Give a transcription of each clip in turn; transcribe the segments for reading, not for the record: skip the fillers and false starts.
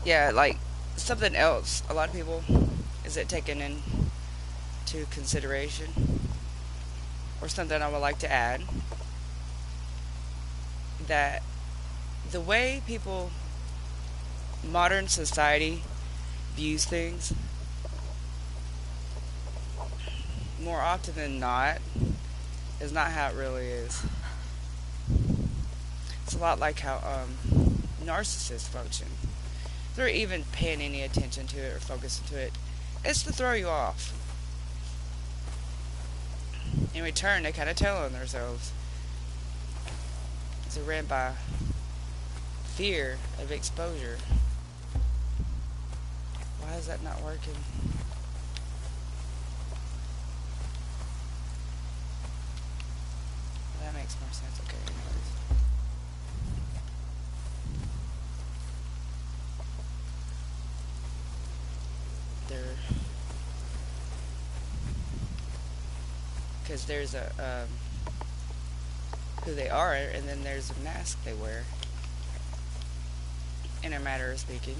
Yeah, like something else. A lot of people is it taken into consideration, or something I would like to add, that the way people, modern society views things, more often than not, is not how it really is. It's a lot like how narcissists function. If they're even paying any attention to it or focusing to it, it's to throw you off. In return, they kind of tell on themselves. It's ran by fear of exposure. Why is that not working? That makes more sense. Okay, anyways. They're, because there's a who they are, and then there's a mask they wear. In a matter of speaking,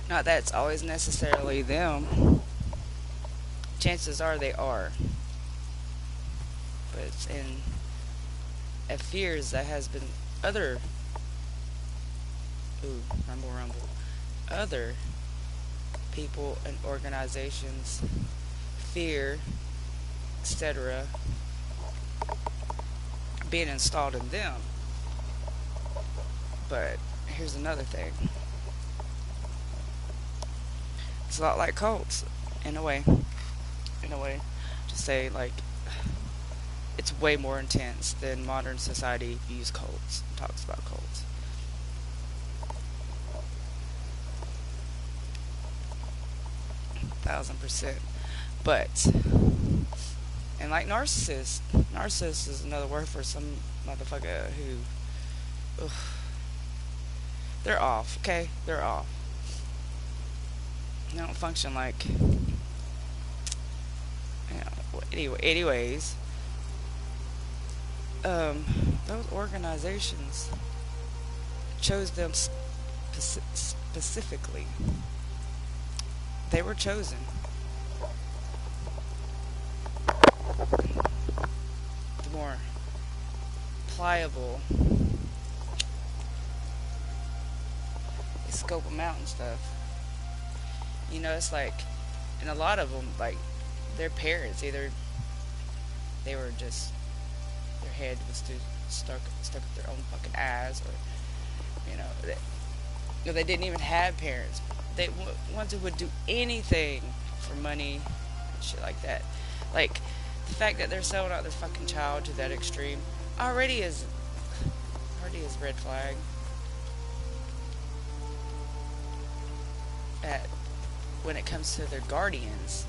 not that it's always necessarily them. Chances are they are, but it's in it fears that has been other rumble rumble other people and organizations fear, etc., being installed in them. But here's another thing. It's a lot like cults, in a way. In a way, to say like it's way more intense than modern society views cults, talks about cults. 1,000%. But and like narcissist is another word for some motherfucker who, ugh, they're off. Okay, they're off. They don't function like, anyways, those organizations chose them specifically. They were chosen. The more pliable they scope them out and stuff. It's like, and a lot of them, like, their parents, either they were just, their head was too stuck up their own fucking ass, or, they didn't even have parents. They ones who would do anything for money and shit like that. Like, the fact that they're selling out their fucking child to that extreme already is red flag. At when it comes to their guardians.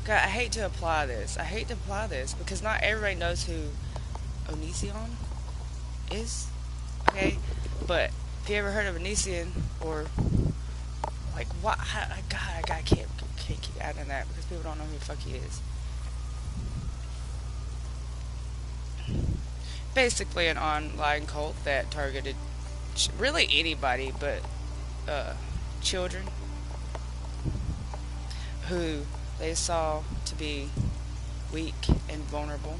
God, I hate to apply this. Because not everybody knows who Onision is. Okay? But if you ever heard of Onision, or like what? God, I can't keep adding that because people don't know who the fuck he is. Basically, an online cult that targeted really anybody but children who they saw to be weak and vulnerable.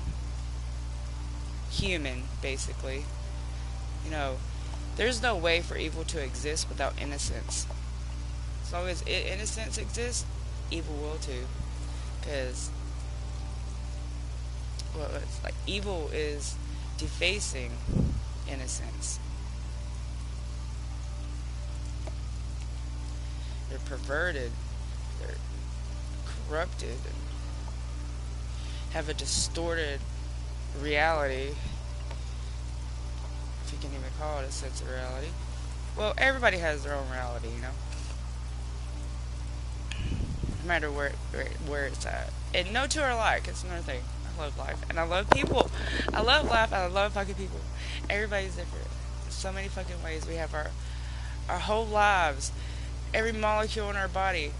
Human, basically. There's no way for evil to exist without innocence. As long as innocence exists, evil will too. Because, well, it's like evil is defacing innocence. They're perverted, they're corrupted, and have a distorted reality, if you can even call it a sense of reality. Well, everybody has their own reality, no matter where it's at. And no two are alike. It's another thing. I love life and I love people. I love life and I love fucking people. Everybody's different. So many fucking ways. We have our whole lives, every molecule in our body,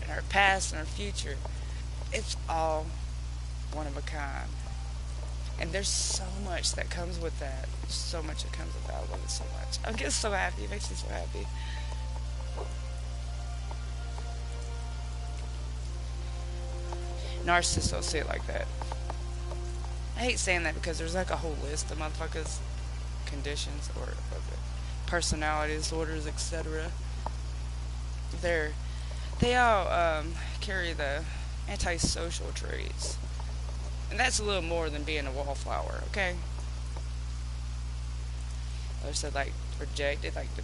and our past and our future. It's all one of a kind. And there's so much that comes with that. So much that comes with that. I love it so much. I'm just so happy. It makes me so happy. Narcissists don't see it like that. I hate saying that because there's like a whole list of motherfuckers, conditions, or personality disorders, etc. They're they all carry the antisocial traits, and that's a little more than being a wallflower. Okay. Others said like rejected, like to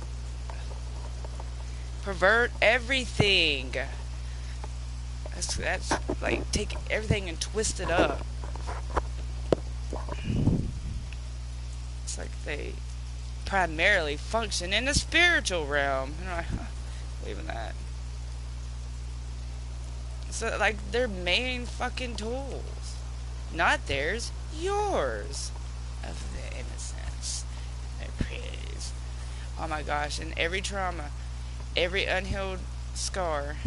pervert everything. That's like take everything and twist it up. It's like they primarily function in the spiritual realm. I believe in that. So like their main fucking tools, not theirs, yours, of the innocence, their praise. Oh my gosh! And every trauma, every unhealed scar,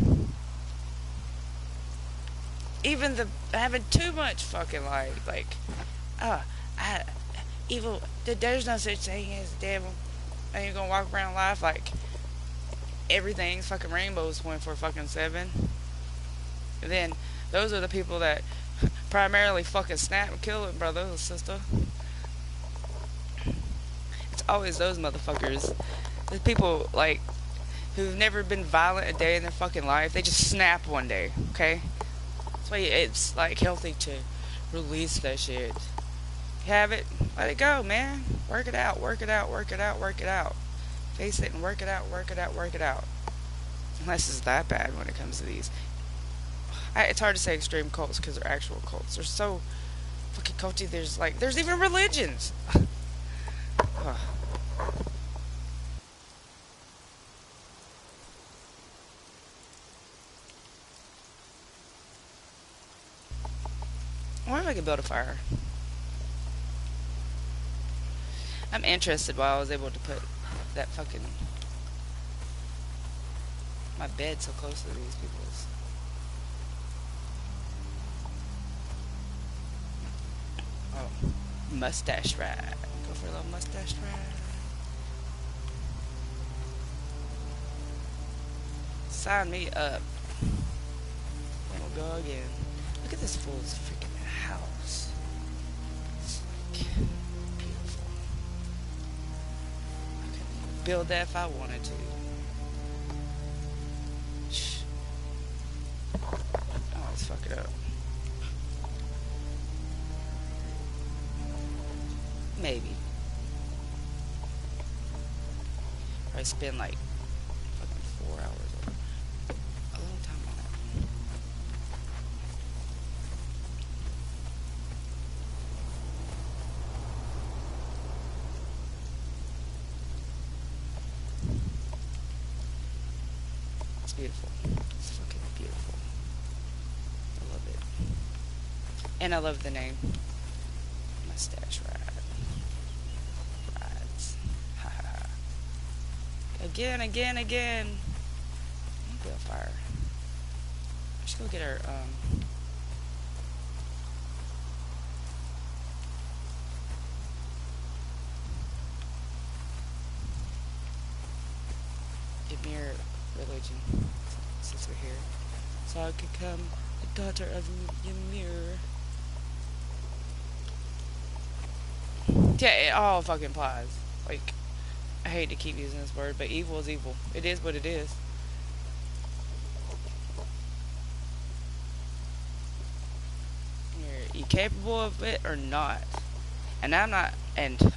even the having too much fucking life, like, I evil. There's no such thing as the devil. And you're gonna walk around life like everything's fucking rainbows 24/7. And then those are the people that primarily fucking snap and kill it, brother or sister. It's always those motherfuckers. The people like who've never been violent a day in their fucking life. They just snap one day. Okay, that's why it's like healthy to release that shit. Have it, let it go, man. Work it out, work it out, work it out, work it out. Face it and work it out, work it out, work it out. Unless it's that bad when it comes to these. It's hard to say extreme cults because they're actual cults. They're so fucking culty. There's even religions. I wonder if I could build a fire. I'm interested why I was able to put that fucking my bed so close to these people's. Oh, mustache ride. Go for a little mustache ride. Sign me up. Then we'll go again. Look at this fool's freaking house. It's like beautiful. I could build that if I wanted to. Shh. Oh, let's fuck it up. Maybe. I spend like fucking 4 hours or a long time on that. It's beautiful. It's fucking beautiful. I love it. And I love the name. Mustache Ride. Again. Be on fire. I should go get our Ymir religion since we're here. So I could become the daughter of Ymir. Yeah, it all fucking applies. Like, I hate to keep using this word, but evil is evil. It is what it is. You capable of it or not? And I'm not. And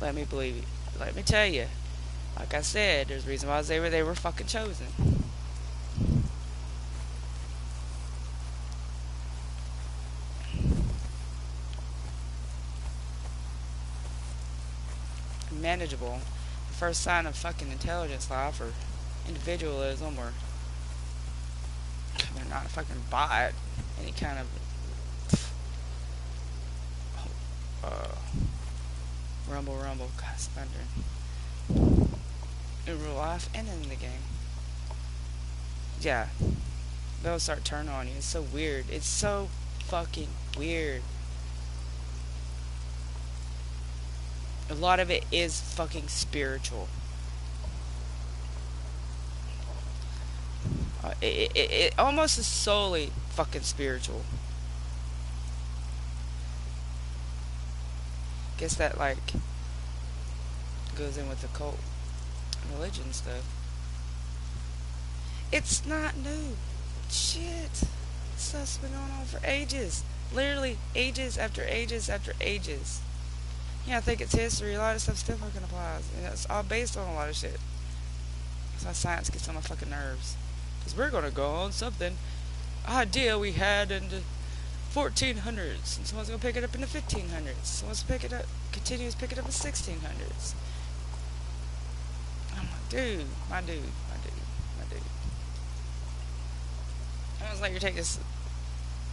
let me believe you. Let me tell you. Like I said, there's a reason why they were fucking chosen. Manageable. first sign of fucking intelligence life or individualism or they're not a fucking bot. Any kind of uh, rumble rumble, God's thunder. In real life and in the game. Yeah. They'll start turning on you. It's so weird. It's so fucking weird. A lot of it is fucking spiritual. It almost is solely fucking spiritual. Guess that like goes in with the cult religion stuff. It's not new. Shit. Stuff's been going on for ages. Literally ages after ages after ages. Yeah, I think it's history. A lot of stuff still fucking applies. And it's all based on a lot of shit. That's why science gets on my fucking nerves. Because we're going to go on something idea we had in the 1400s. And someone's going to pick it up in the 1500s. Someone's pick it up, continues to pick it up in the 1600s. I'm like, dude, my dude. Almost like you're taking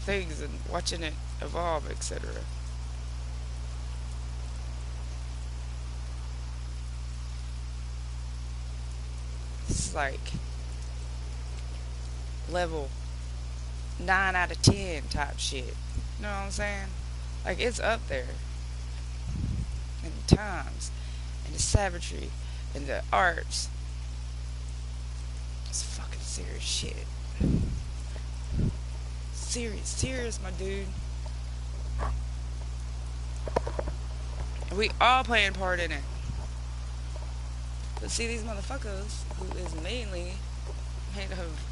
things and watching it evolve, etc. This is like level 9 out of 10 type shit. You know what I'm saying? Like, it's up there. And the times, and the savagery, and the arts. It's fucking serious shit. Serious, my dude. And we all playing part in it. But see, these motherfuckers, who is mainly made of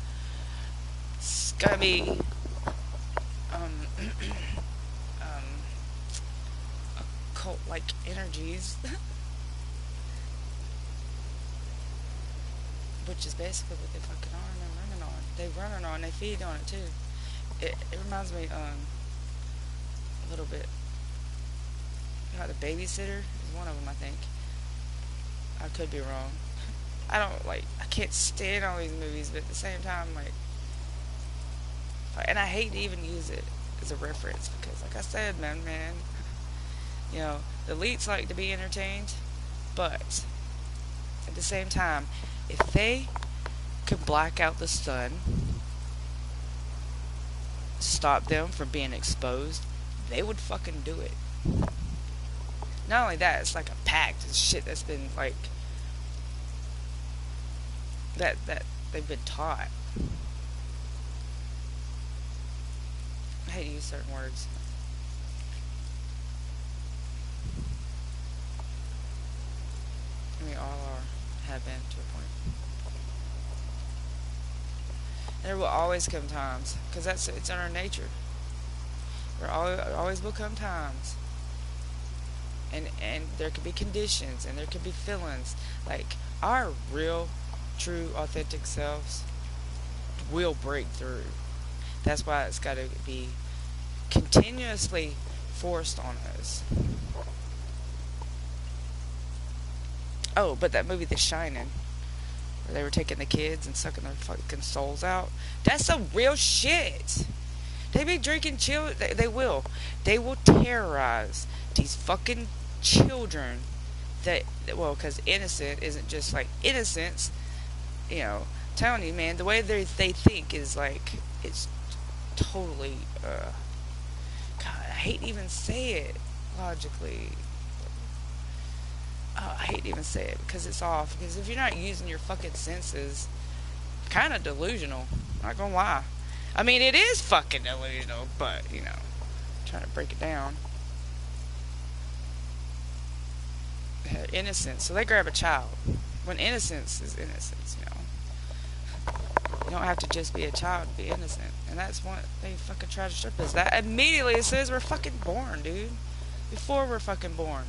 scummy, occult-like energies, which is basically what they fucking are, and they're running on. They running on, they feed on it too. It reminds me a little bit about The Babysitter is one of them, I think. I could be wrong. I can't stand all these movies, but at the same time, like, and I hate to even use it as a reference because, like I said, man, you know, the elites like to be entertained, but at the same time, if they could black out the sun, stop them from being exposed, they would fucking do it. Not only that, it's like a pact. It's shit that's been like that they've been taught. I hate to use certain words. We all have been to a point. And there will always come times, because it's in our nature. There always will come times. And there could be conditions, and there could be feelings. Like, our real, true, authentic selves will break through. That's why it's got to be continuously forced on us. Oh, but that movie The Shining, where they were taking the kids and sucking their fucking souls out, that's some real shit. They be drinking they will terrorize these fucking children because innocent isn't just like innocence, you know. I'm telling you, man, the way they think is like, it's totally God, I hate to even say it logically. I hate to even say it because it's off. Because if you're not using your fucking senses, kind of delusional. Not gonna lie. I mean, it is fucking delusional, but, you know, trying to break it down. Innocence. So they grab a child. When innocence is innocence, you know. You don't have to just be a child to be innocent. And that's what they fucking try to strip us. That immediately it says we're fucking born, dude. Before we're fucking born.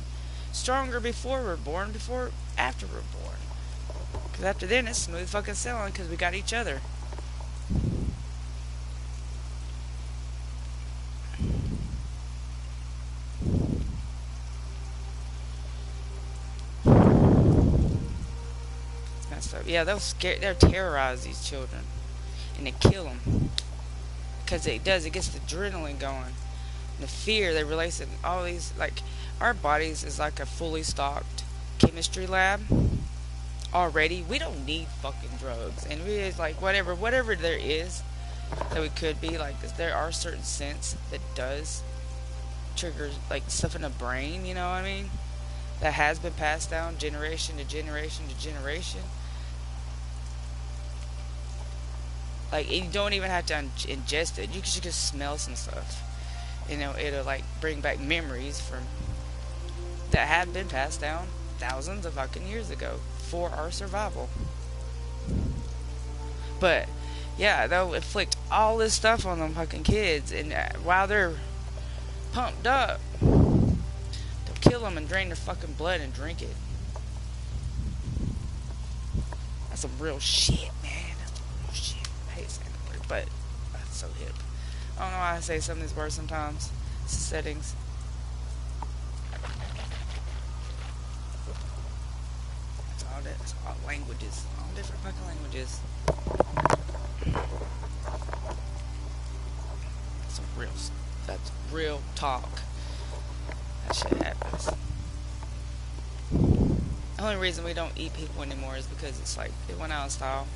Stronger before we're born, before after we're born. Because after then it's smooth fucking sailing because we got each other. stuff. Yeah, they'll scare, they'll terrorize these children, and they kill them because it does. It gets the adrenaline going, the fear. They release it. All these like our bodies is like a fully stocked chemistry lab already. We don't need fucking drugs, and we is like whatever there is that we could be like. There are certain scents that does trigger like stuff in the brain. You know what I mean? That has been passed down generation to generation to generation. Like you don't even have to ingest it. You can just smell some stuff. You know, it'll like bring back memories from that have been passed down thousands of fucking years ago for our survival. But yeah, they'll inflict all this stuff on them fucking kids, and while they're pumped up, they'll kill them and drain their fucking blood and drink it. That's some real shit, man. That's some real shit. I hate saying the word, but that's so hip. I don't know why I say some of these words sometimes. It's the settings. That's all languages. All different fucking languages. That's real talk. That shit happens. The only reason we don't eat people anymore is because it's like it went out of style.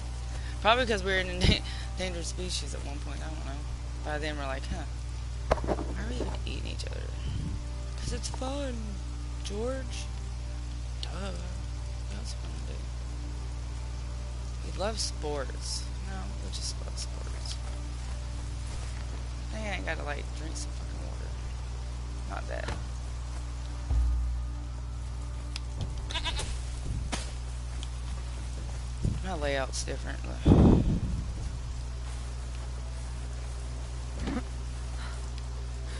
Probably because we were an endangered species at one point. I don't know. By then we're like, why are we even eating each other? Because it's fun, George. Duh. What else we want to do? We love sports. No, we just love sports. I ain't gotta like drink some fucking water. Not that. My layout's different.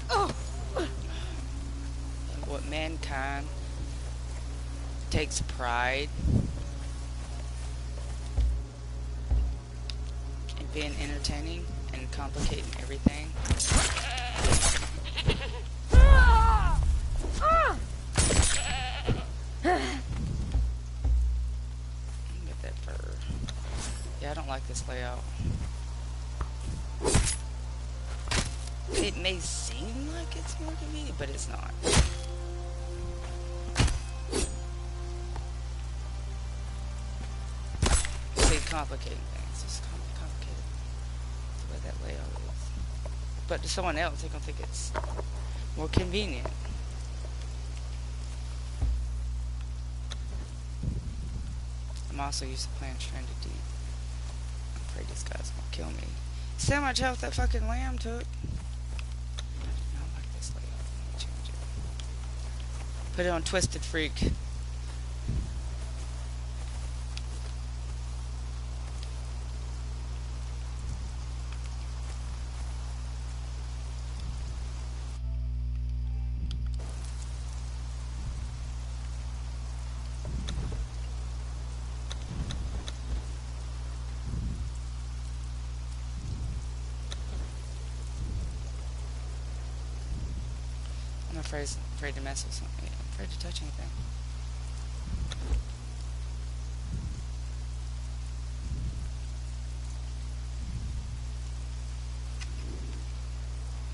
And what mankind takes pride in being entertaining and complicating everything. Get that fur. Yeah, I don't like this layout. It may seem like it's more convenient, but it's not. See, complicating things. It's complicated. That's the way that layout is. But to someone else, they're gonna think it's more convenient. I'm also used to playing Stranded Deep. I'm afraid this guy's gonna kill me. See how much health that fucking lamb took? I don't like this layout. Let me change it. Put it on Twisted Freak. I'm afraid to mess with something. I'm afraid to touch anything.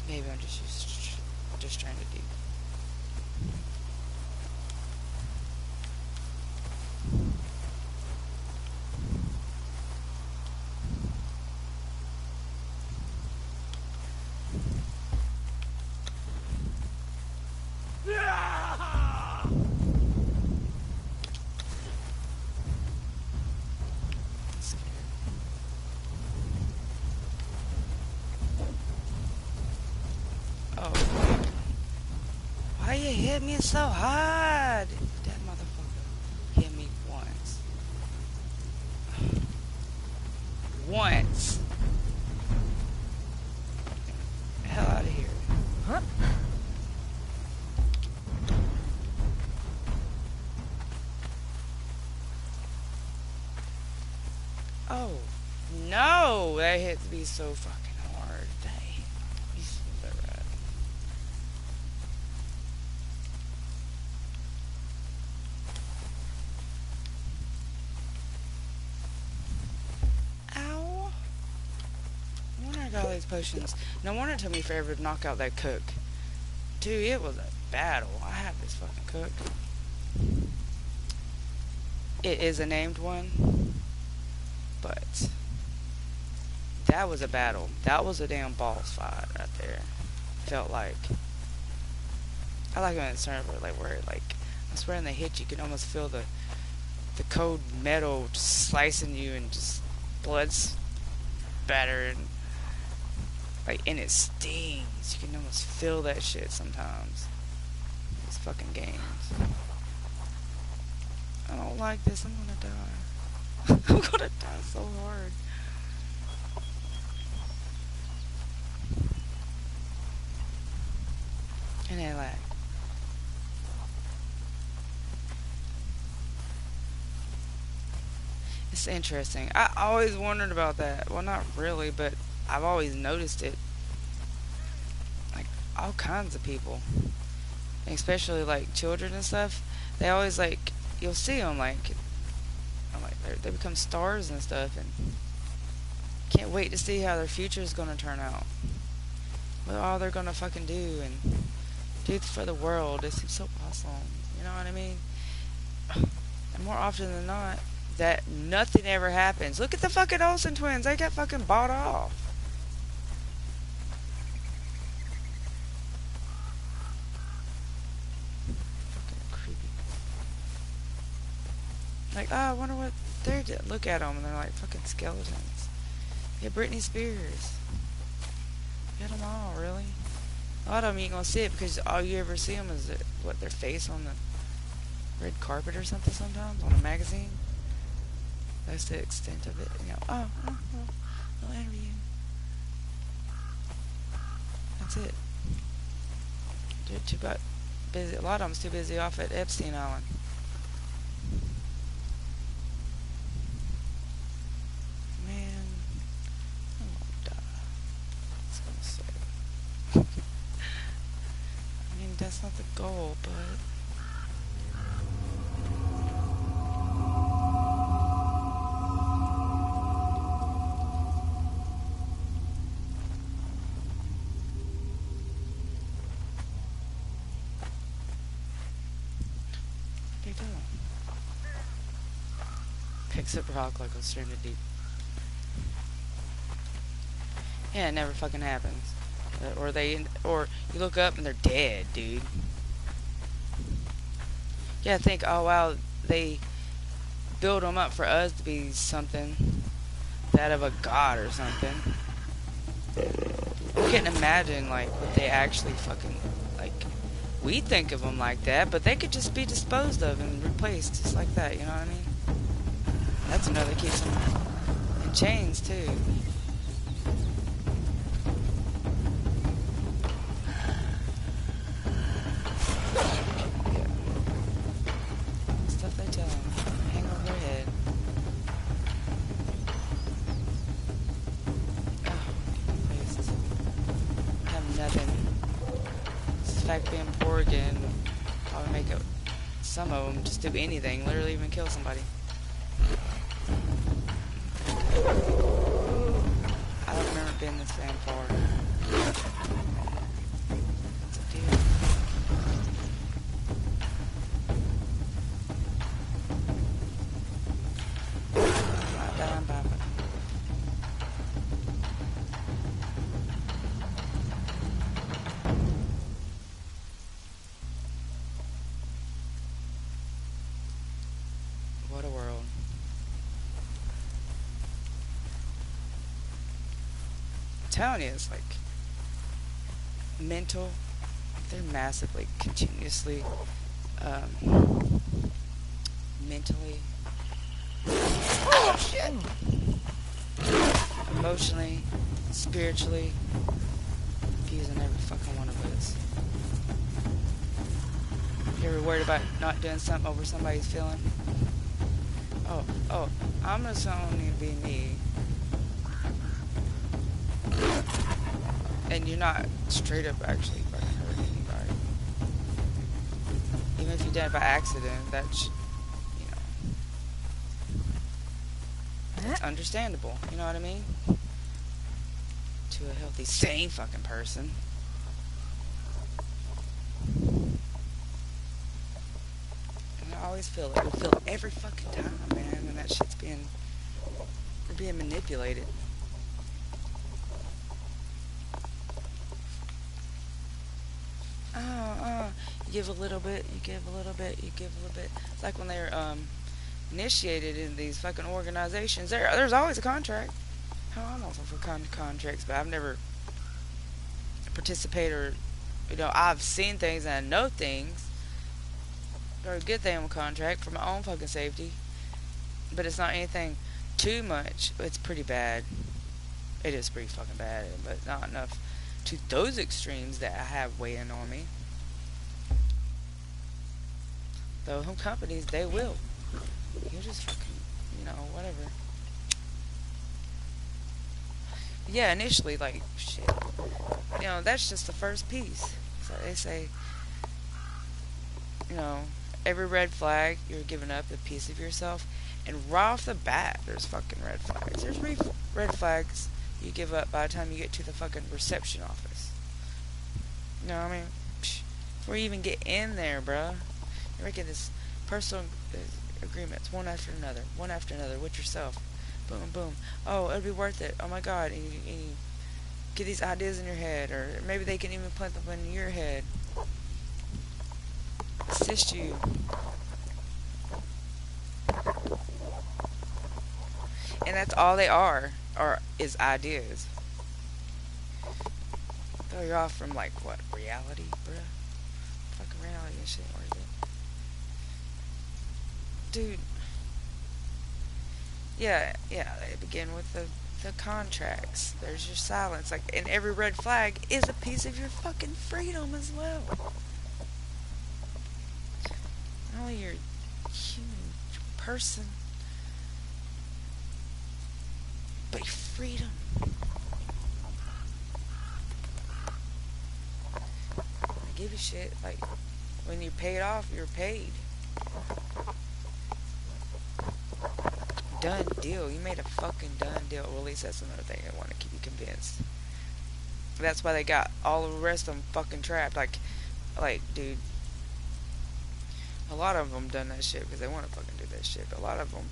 Maybe I'm just trying to do. Why you hit me so hard? That motherfucker hit me once. Once. Hell out of here. Huh? Oh no, that hit me so fucking hard. Dang. You so right. these potions. No wonder it took me forever to knock out that cook. Dude, it was a battle. I have this fucking cook. It is a named one, but that was a battle. That was a damn boss fight right there. Felt like. I like when it's server, like where like I swear when they hit you can almost feel the cold metal just slicing you and just blood spatter and like and it stings. You can almost feel that shit sometimes. These fucking games. I don't like this. I'm gonna die. I'm gonna die so hard. And they lag. It's interesting. I always wondered about that. Well, not really, but I've always noticed it. Like all kinds of people, especially like children and stuff. They always like you'll see them like I'm like they become stars and stuff, and can't wait to see how their future is gonna turn out. What all they're gonna fucking do and do for the world. It seems so awesome. You know what I mean? And more often than not, that nothing ever happens. Look at the fucking Olsen twins. They got fucking bought off. Fucking creepy. Like, oh, I wonder what they're doing. Look at them, and they're like fucking skeletons. Yeah, Britney Spears. Get them all, really. A lot of them you ain't gonna see it because all you ever see them is their face on the red carpet or something sometimes on a magazine. That's the extent of it. You know, no interview. That's it. They're too busy. A lot of them's too busy off at Epstein Island. Man, I'm gonna die. That's gonna say. I mean, that's not the goal, but. Picks up rock like a stream of deep. Yeah, it never fucking happens. Or you look up and they're dead, dude. Yeah, think, oh wow, they build them up for us to be something, that of a god or something. I can't imagine like what they actually fucking like. We think of them like that, but they could just be disposed of and replaced just like that. You know what I mean? That's another that keeps them in chains too. Yeah. Stuff they tell them. Hang over their head. I have nothing. This fact being poor again, probably make it. Some of them just do anything, literally even kill somebody. I don't remember being this damn far. It's a deer. What a world. I'm telling you, it's like mental. They're massively, continuously, mentally, oh shit, emotionally, spiritually, abusing every fucking one of us. You ever worried about not doing something over somebody's feeling? Oh, I'm just only to be me. And you're not straight up actually fucking hurting anybody. Even if you did it by accident, that's, you know, it's understandable. You know what I mean? to a healthy, sane fucking person. And I always feel it. I feel it every fucking time, man, when that shit's being manipulated. You give a little bit, you give a little bit, you give a little bit. It's like when they're initiated in these fucking organizations. There's always a contract. Hell, I'm also for contracts, but I've never participated or, I've seen things and I know things. Or a good thing with contract for my own fucking safety. But it's not anything too much. It's pretty bad. It is pretty fucking bad, but not enough to those extremes that I have weighing on me. Though home companies, they will. You just fucking, whatever. Yeah, initially, like, shit. That's just the first piece. So they say, you know, every red flag, you're giving up a piece of yourself. And right off the bat, there's fucking red flags. There's red flags you give up by the time you get to the fucking reception office. You know what I mean? Before you even get in there, bruh. You're making this personal agreements one after another with yourself. Boom, boom. Oh, it'll be worth it. Oh my god. And you get these ideas in your head, or maybe they can even plant them in your head. Assist you. And that's all they are is ideas. Throw you off from like what? Reality, bruh? Fucking reality and shit, or is it? Dude. Yeah, they begin with the contracts. There's your silence. Like, and every red flag is a piece of your fucking freedom as well. Not only your human person, but your freedom. I give a shit. Like, when you're paid off, you're paid. Done deal. You made a fucking done deal. Well, at least that's another thing I want to keep you convinced. That's why they got all of the rest of them fucking trapped. Like, dude, a lot of them done that shit because they want to fucking do that shit. But a lot of them,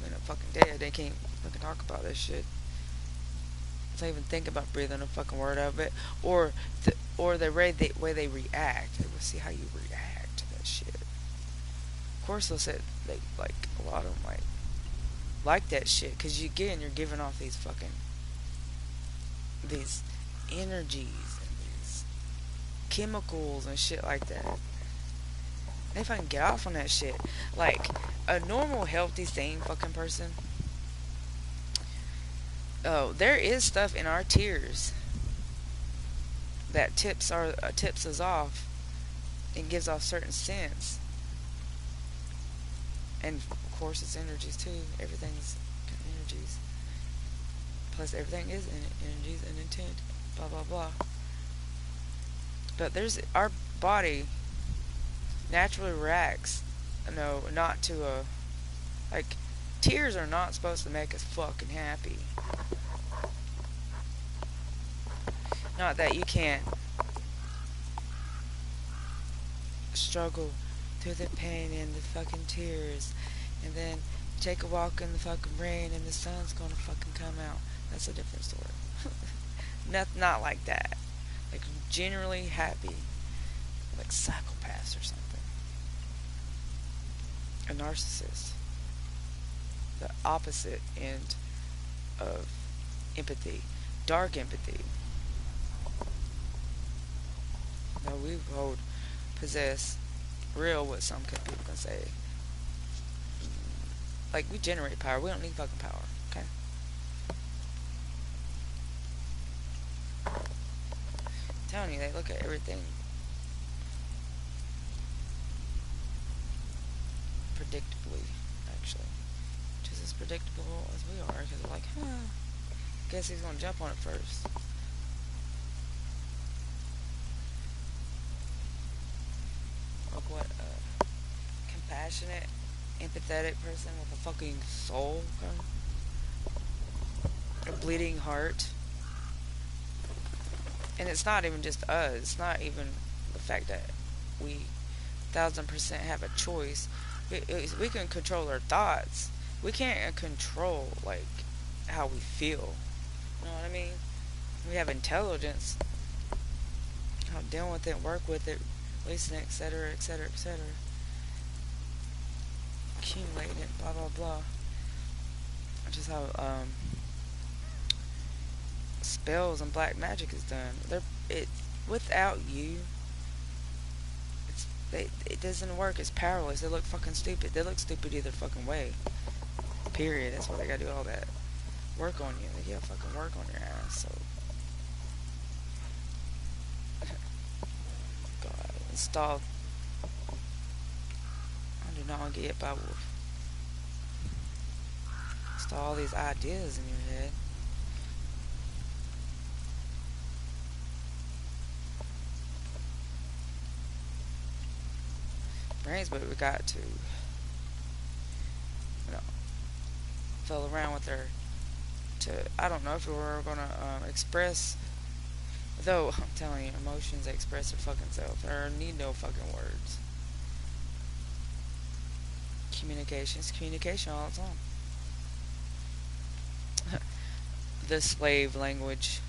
when they're fucking dead, they can't fucking talk about that shit. They don't even think about breathing a fucking word out of it, or the way they react. They will see how you react to that shit. Of course, they'll say they like a lot of them like that shit because you're giving off these energies and these chemicals and shit like that. They fucking get off on that shit. Like a normal, healthy, sane fucking person. Oh, there is stuff in our tears that tips us off and gives off certain scents. And of course, it's energies too. Everything's energies. Plus, everything is energies and intent. Blah blah blah. But our body naturally reacts. Not to like tears are not supposed to make us fucking happy. Not that you can't struggle through the pain and the fucking tears and then take a walk in the fucking rain and the sun's gonna fucking come out. That's a different story. Not like that. Like generally happy. Like psychopaths or something. A narcissist. The opposite end of empathy. Dark empathy. No, we possess real, what some people can say. Like, we generate power. We don't need fucking power. Okay? I'm telling you, they look at everything predictably, actually. Just as predictable as we are. Because they're like, guess he's gonna jump on it first. Like what? Compassionate, empathetic person with a fucking soul, okay? A bleeding heart. And it's not even just us. It's not even the fact that we 1000% have a choice. We can control our thoughts. We can't control like how we feel. You know what I mean? We have intelligence. How to deal with it, work with it, releasing it, etc., etc., etc. Accumulating it, blah blah blah. Just how spells and black magic is done. It without you, it doesn't work. It's powerless. They look fucking stupid. They look stupid either fucking way. Period. That's why they gotta do all that work on you. They gotta fucking work on your ass. So, God, install. I do not want to get hit by a wolf. Install all these ideas in your head. Brains, but we got to, fill around with her to, I don't know if we were gonna express, though I'm telling you, emotions express their fucking self. There need no fucking words. Communication's communication all the time. The slave language.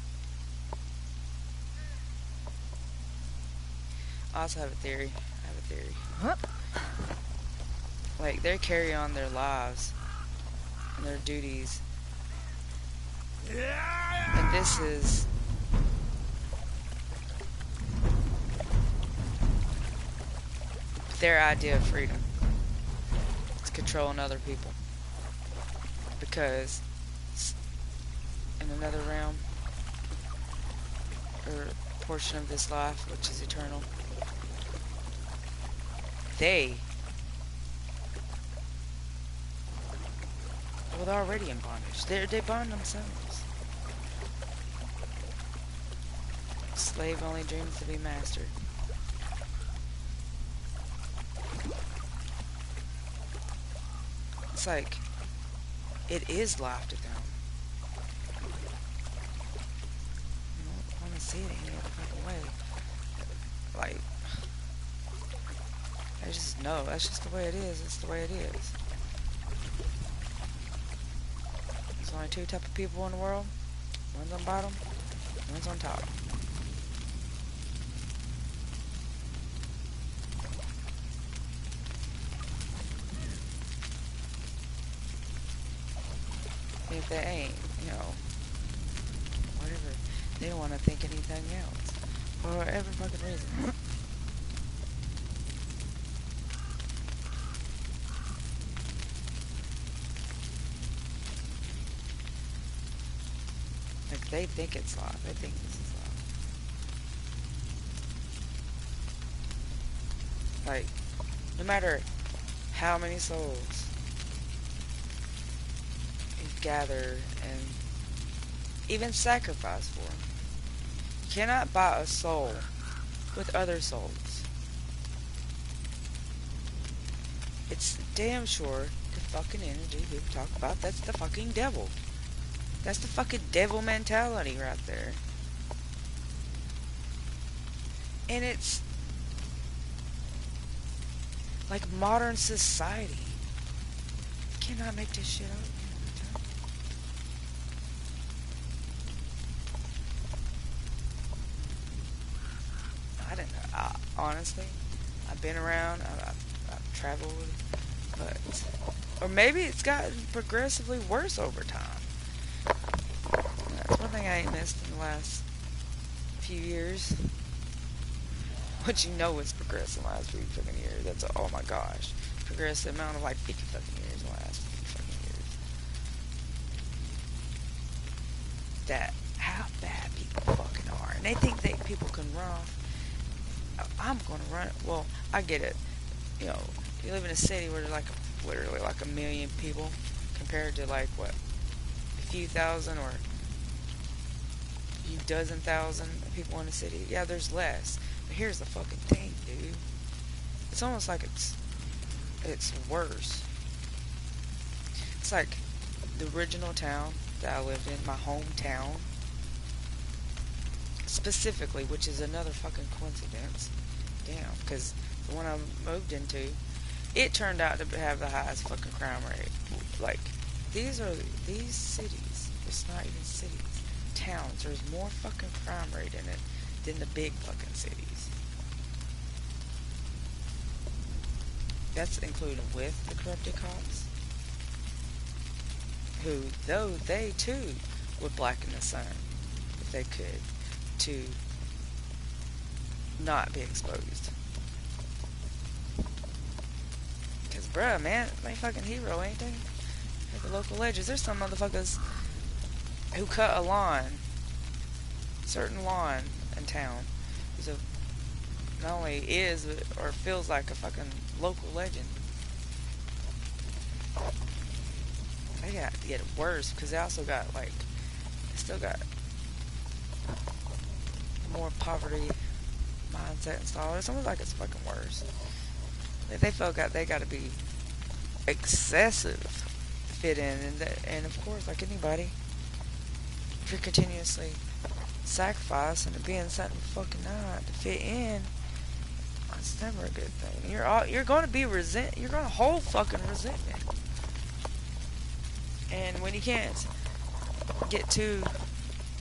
I also have a theory. Huh? Like, they carry on their lives and their duties. And this is their idea of freedom. It's controlling other people. Because in another realm, or portion of this life, which is eternal, they're already in bondage. They bond themselves. Slave only dreams to be mastered. It's like, it is life to them. You don't want to see it any other fucking way. Like, I just know, that's just the way it is. It's the way it is. There's only two type of people in the world. One's on bottom, one's on top. If they ain't, whatever, they don't want to think anything else. For whatever fucking reason. Like, they think it's love. They think this is love. Like, no matter how many souls you gather and even sacrifice for them, you cannot buy a soul with other souls. It's damn sure the fucking energy people talk about. That's the fucking devil. That's the fucking devil mentality right there. And it's like modern society. You cannot make this shit up. I didn't know. Honestly, I've been around. I've traveled, but or maybe it's gotten progressively worse over time. That's one thing I ain't missed in the last few years. What you know is progressed in the last few fucking years. That's oh my gosh, progressed the amount of like 50 fucking years in the last 50 fucking years. That how bad people fucking are, and they think that people can run off. I'm gonna run. Well, I get it. You live in a city where there's like literally like 1 million people compared to like what, a few thousand or a few dozen thousand people in a city. Yeah, there's less. But here's the fucking thing, dude. It's almost like it's worse. It's like the original town that I lived in, my hometown. specifically, which is another fucking coincidence. Damn, because the one I moved into, it turned out to have the highest fucking crime rate. Like, these cities, it's not even cities, towns, there's more fucking crime rate in it than the big fucking cities. That's included with the corrupted cops, who, though they too would blacken the sun if they could, to not be exposed. Because, bruh, man, they fucking hero, ain't they? They're the local legends. There's some motherfuckers who cut a lawn, certain lawn in town, who's a, not only is or feels like a fucking local legend. They got to get worse because they also got they still got more poverty mindset installed. It's almost like it's fucking worse. They felt they got to be excessive to fit in, and of course, like anybody, if you're continuously sacrificing and being something fucking not to fit in, it's never a good thing. You're going to be you're going to hold fucking resentment. And when you can't get to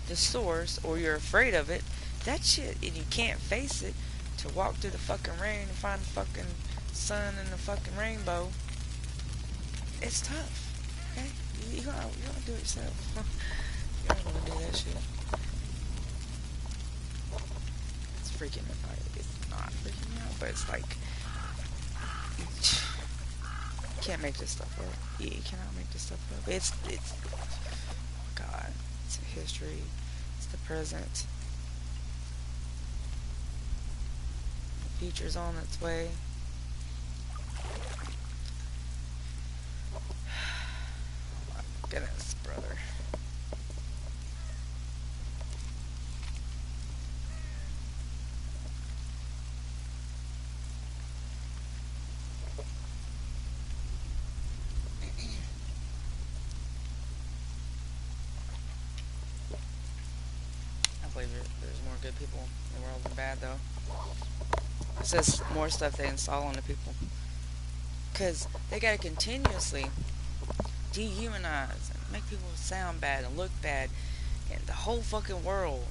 the source, or you're afraid of it, that shit, and you can't face it, to walk through the fucking rain and find the fucking sun and the fucking rainbow, it's tough. Okay? You're gonna do it yourself. You're not gonna do that shit. It's freaking me out. It's not freaking me out, but it's like, you can't make this stuff up. You cannot make this stuff up. It's God. It's history. It's the present. The future's on its way. Oh my goodness, brother. I believe there's more good people in the world than bad, though. It says more stuff they install on the people. Because they gotta continuously dehumanize and make people sound bad and look bad in the whole fucking world,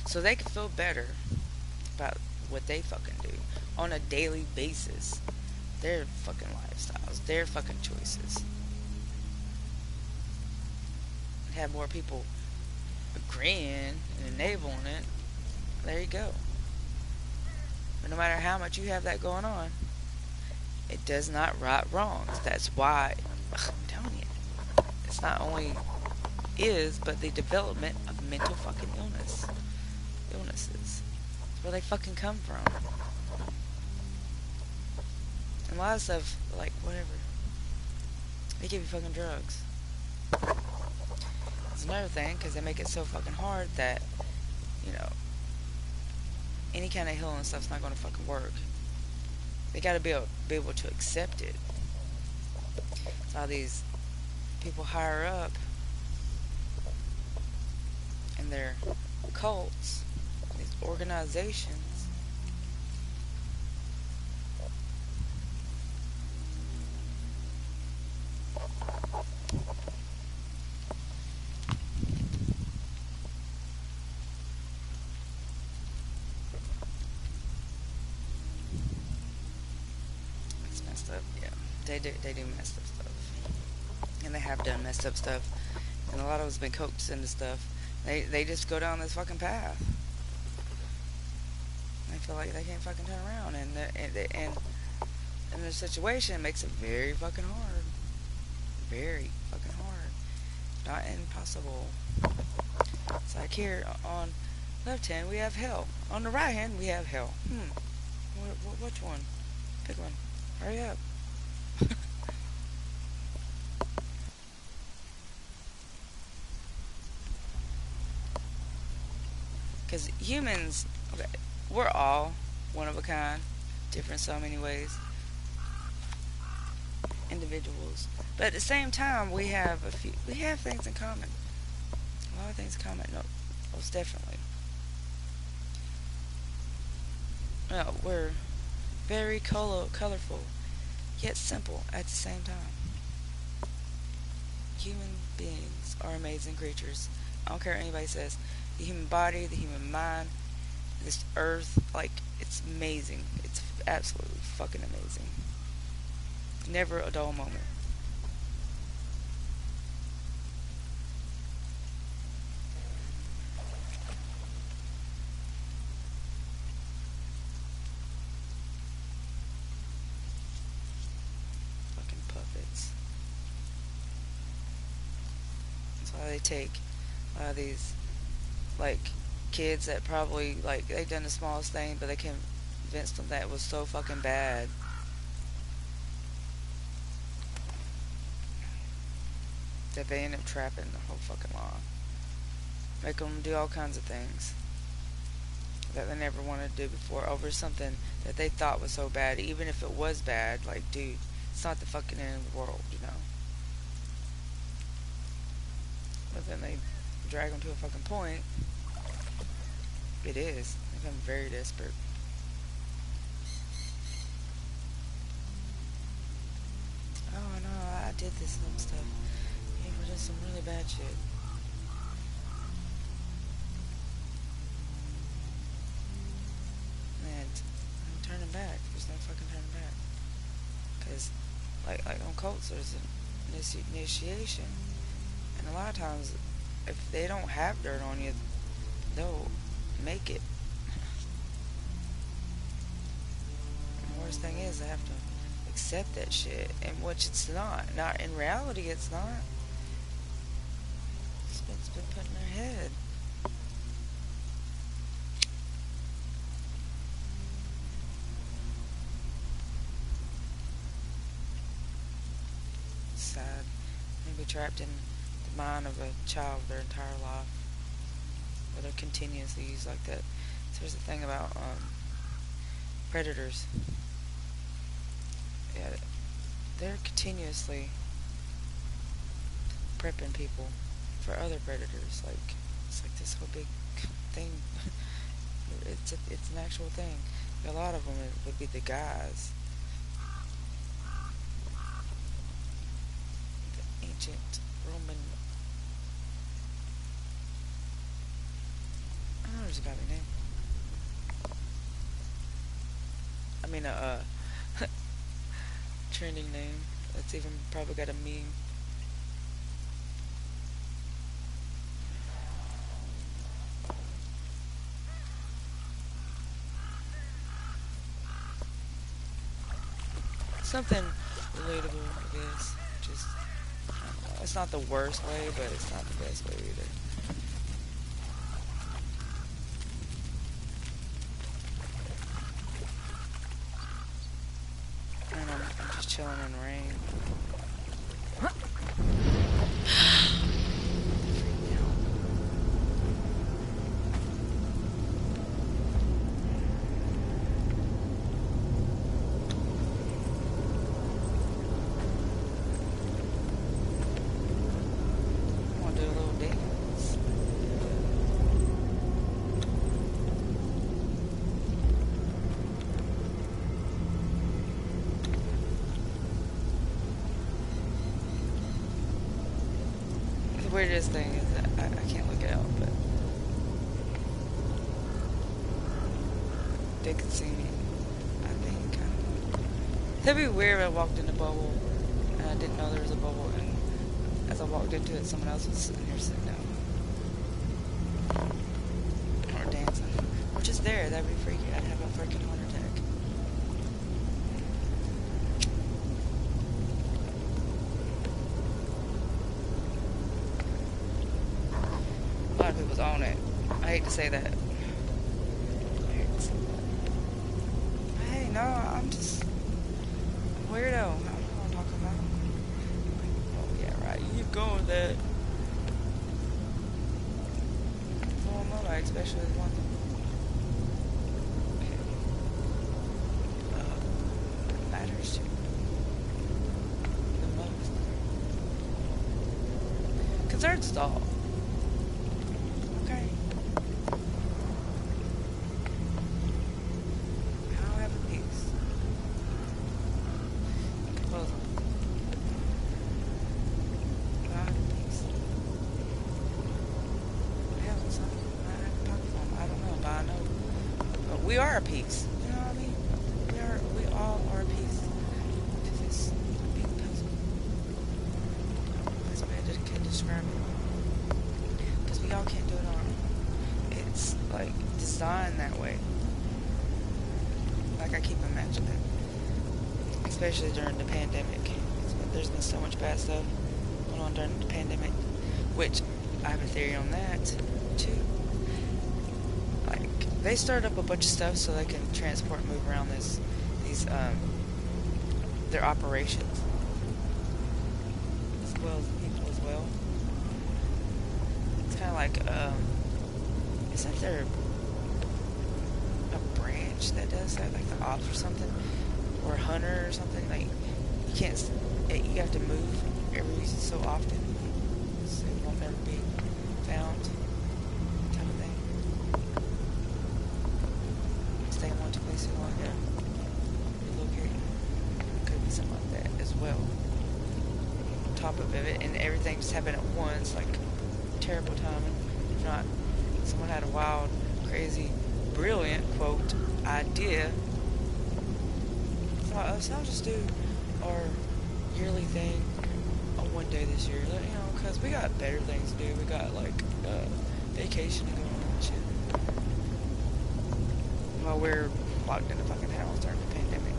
so they can feel better about what they fucking do on a daily basis. Their fucking lifestyles, their fucking choices. And have more people agreeing and enabling it. There you go. But no matter how much you have that going on, it does not right wrongs. That's why I'm telling you, it's not only is, but the development of mental fucking illnesses. It's where they fucking come from. And a lot of stuff, like whatever, they give you fucking drugs. It's another thing, because they make it so fucking hard that, you know, any kind of healing stuff's not going to fucking work. They got to be able to accept it. So all these people higher up in their cults, these organizations, they do messed up stuff, and they have done messed up stuff, and a lot of us been coaxed into stuff. They just go down this fucking path. They feel like they can't fucking turn around, and their situation makes it very fucking hard, very fucking hard, not impossible. It's like here on left hand we have hell, on the right hand we have hell. Which one? Pick one. Hurry up. Because humans, okay, we're all one of a kind, different so many ways, individuals. But at the same time, we have things in common. A lot of things comment. No, most definitely. No, we're very colorful, yet simple at the same time. Human beings are amazing creatures. I don't care what anybody says. The human body, the human mind, this earth, like, it's amazing. It's absolutely fucking amazing. Never a dull moment. Fucking puppets. That's why they take these, like, kids that probably, like, they've done the smallest thing, but they convinced them that it was so fucking bad. That they end up trapping the whole fucking law. Make them do all kinds of things that they never wanted to do before over something that they thought was so bad. Even if it was bad, like, dude, it's not the fucking end of the world, you know. But then they drag them to a fucking point. It is. They become very desperate. Oh no, I did this little stuff. People did some really bad shit. And I'm turning back. There's no fucking turning back. Because, like on cults, there's an initiation. And a lot of times, if they don't have dirt on you, they'll make it. And the worst thing is, they have to accept that shit. And which it's not. Not in reality, it's not. It's been put in their head. Sad. They be trapped in the mind of a child their entire life, where they're continuously used like that. So there's the thing about predators. Yeah, they're continuously prepping people for other predators. Like, it's like this whole big thing. It's an actual thing. A lot of them would be the guys. The ancient Roman. I don't know there's a godly name. I mean trending name. That's even probably got a meme. Something relatable, I guess. Just, I don't know. It's not the worst way, but it's not the best way either. And I'm just chilling in the rain. The weirdest thing is that I can't look it out, but they could see me, I think. That'd be weird if I walked in a bubble and I didn't know there was a bubble, and as I walked into it, someone else was sitting there sitting down. Or dancing. Or just there. That'd be freaky. I'd have a freaking heart attack. A lot of people's on it. I hate to say that. I hate to say that. Hey, no, I'm just a weirdo. I don't know what I'm talking about. Oh, yeah, right. You keep going with that. Full motorbike, especially with one. Okay. Matters to the most. Concerns stall. a piece. You know what I mean? We all are a piece to this big puzzle. That's way I can describe it. Because we all can't do it on our own. It's like designed that way. Like I keep imagining, especially during the pandemic. There's been so much bad stuff going on during the pandemic, which I have a theory on that too. Like they started up a bunch of stuff so they can transport and move around these their operations as well as the people as well. It's kind of like isn't there a branch that does that, like the ops or something, or a hunter or something? Like you can't, you have to move every so often, so you won't never be found, type of thing. Stay in one place too long, yeah. Relocate. Could be something like that as well. On top of it, and everything just happened at once, like terrible timing. If not, someone had a wild, crazy, brilliant, quote, idea. Thought, oh, so I'll just do our yearly thing on one day this year, you know, because we got better things to do. We got like vacation to go on and shit, while we're locked in a fucking house during the pandemic.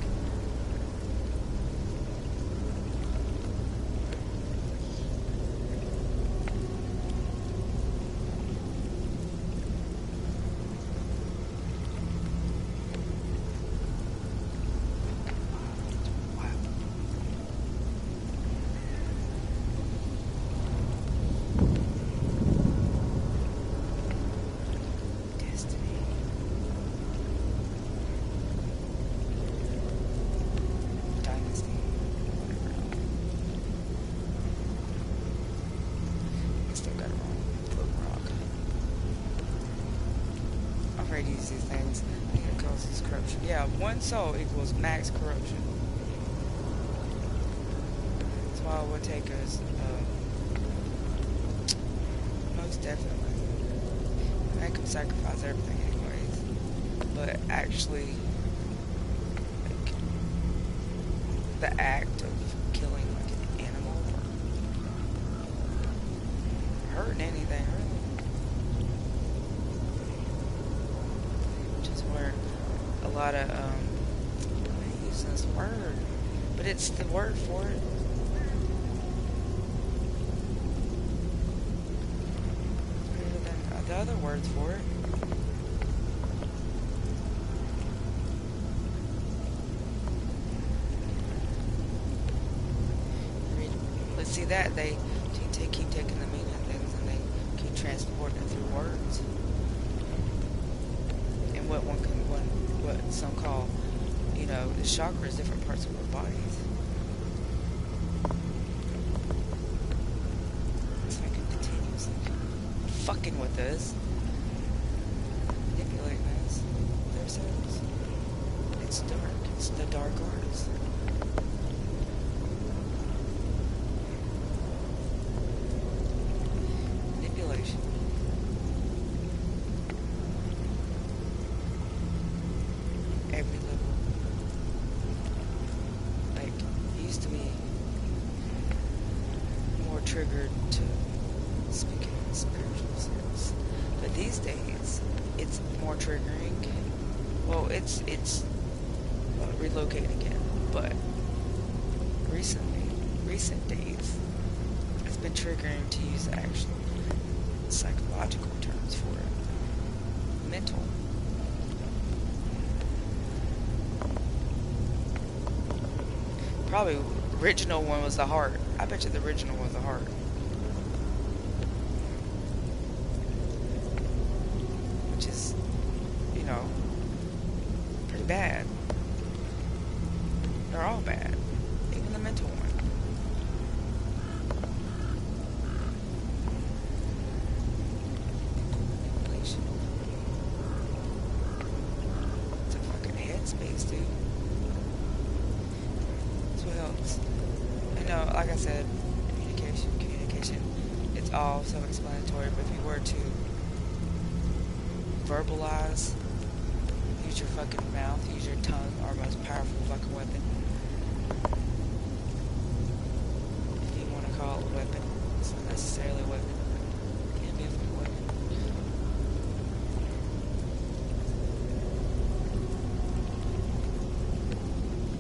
Use these things. I think it causes corruption. Yeah, one soul equals max corruption. That's why it would take us, most definitely. I could sacrifice everything anyways. But actually, like, the act of killing like an animal or hurting anything, really. Where a lot of I'm using this word, but it's the word for it. Better than the other words for it. Let's see that they keep taking the meaning of things and they keep transporting it through words. What some call, you know, the chakras, different parts of our bodies. So I can continuously fucking with us, manipulating us, themselves. It's dark. It's the dark arts. Manipulation. Every level. Like, it used to be more triggered to speaking in spiritual sense, but these days it's more triggering. Well, it's relocating again, but recent days, it's been triggering to use actual psychological terms for it. Mental. Probably original one was the heart. I bet you the original was the heart. Which is, you know, pretty bad. They're all bad. Even the mental one. It's a fucking headspace, dude. Helps. You know, like I said, communication, it's all self-explanatory, but if you were to verbalize Use your fucking mouth. Use your tongue. Our most powerful fucking weapon. If you want to call it a weapon. It's not necessarily a weapon. It can be a fucking weapon.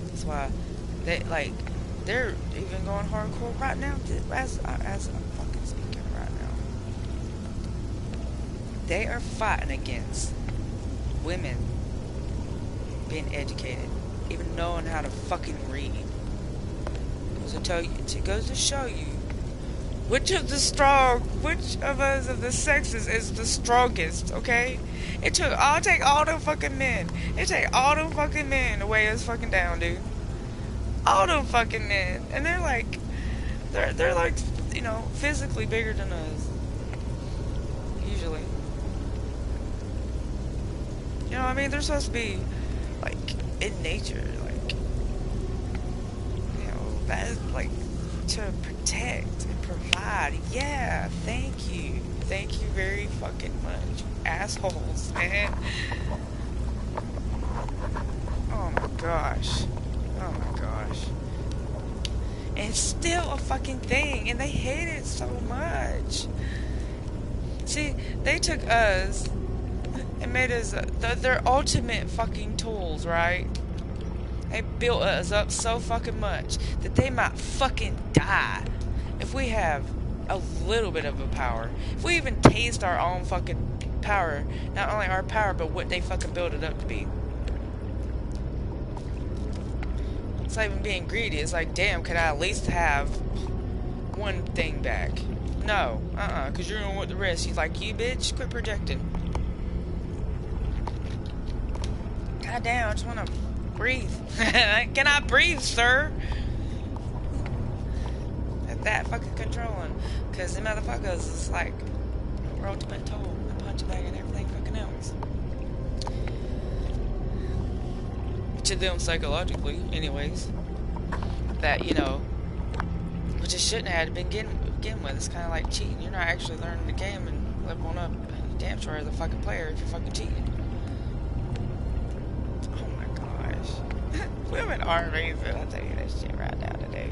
That's why they're even going hardcore right now as I'm fucking speaking right now. They are fighting against women being educated, even knowing how to fucking read. It goes to show you which of us of the sexes is the strongest, okay? I'll take all them fucking men. It take all them fucking men to weigh us fucking down, dude. All them fucking men. And they're like, you know, physically bigger than us. Usually. You know what I mean? They're supposed to be, like, in nature, like, you know, that is, like, to protect and provide. Yeah, thank you. Thank you very fucking much, assholes, man. Oh my gosh. Oh my gosh. And it's still a fucking thing, and they hate it so much. See, they took us and made us their ultimate fucking tools, right? They built us up so fucking much that they might fucking die if we have a little bit of a power. If we even taste our own fucking power, not only our power, but what they fucking build it up to be. It's not even being greedy. It's like, damn, could I at least have one thing back? No, because you're gonna want the rest. He's like, you bitch, quit projecting. God damn, I just wanna breathe. Can I breathe, sir? That fucking controlling. Because the motherfuckers is like, we're ultimate tool, and punch bag and everything fucking else. To them psychologically, anyways. That, you know, which it shouldn't have been begin with. It's kind of like cheating. You're not actually learning the game and leveling up. You damn sure as a fucking player if you're fucking cheating. Oh my gosh. Women are amazing. I'll tell you that shit right now today.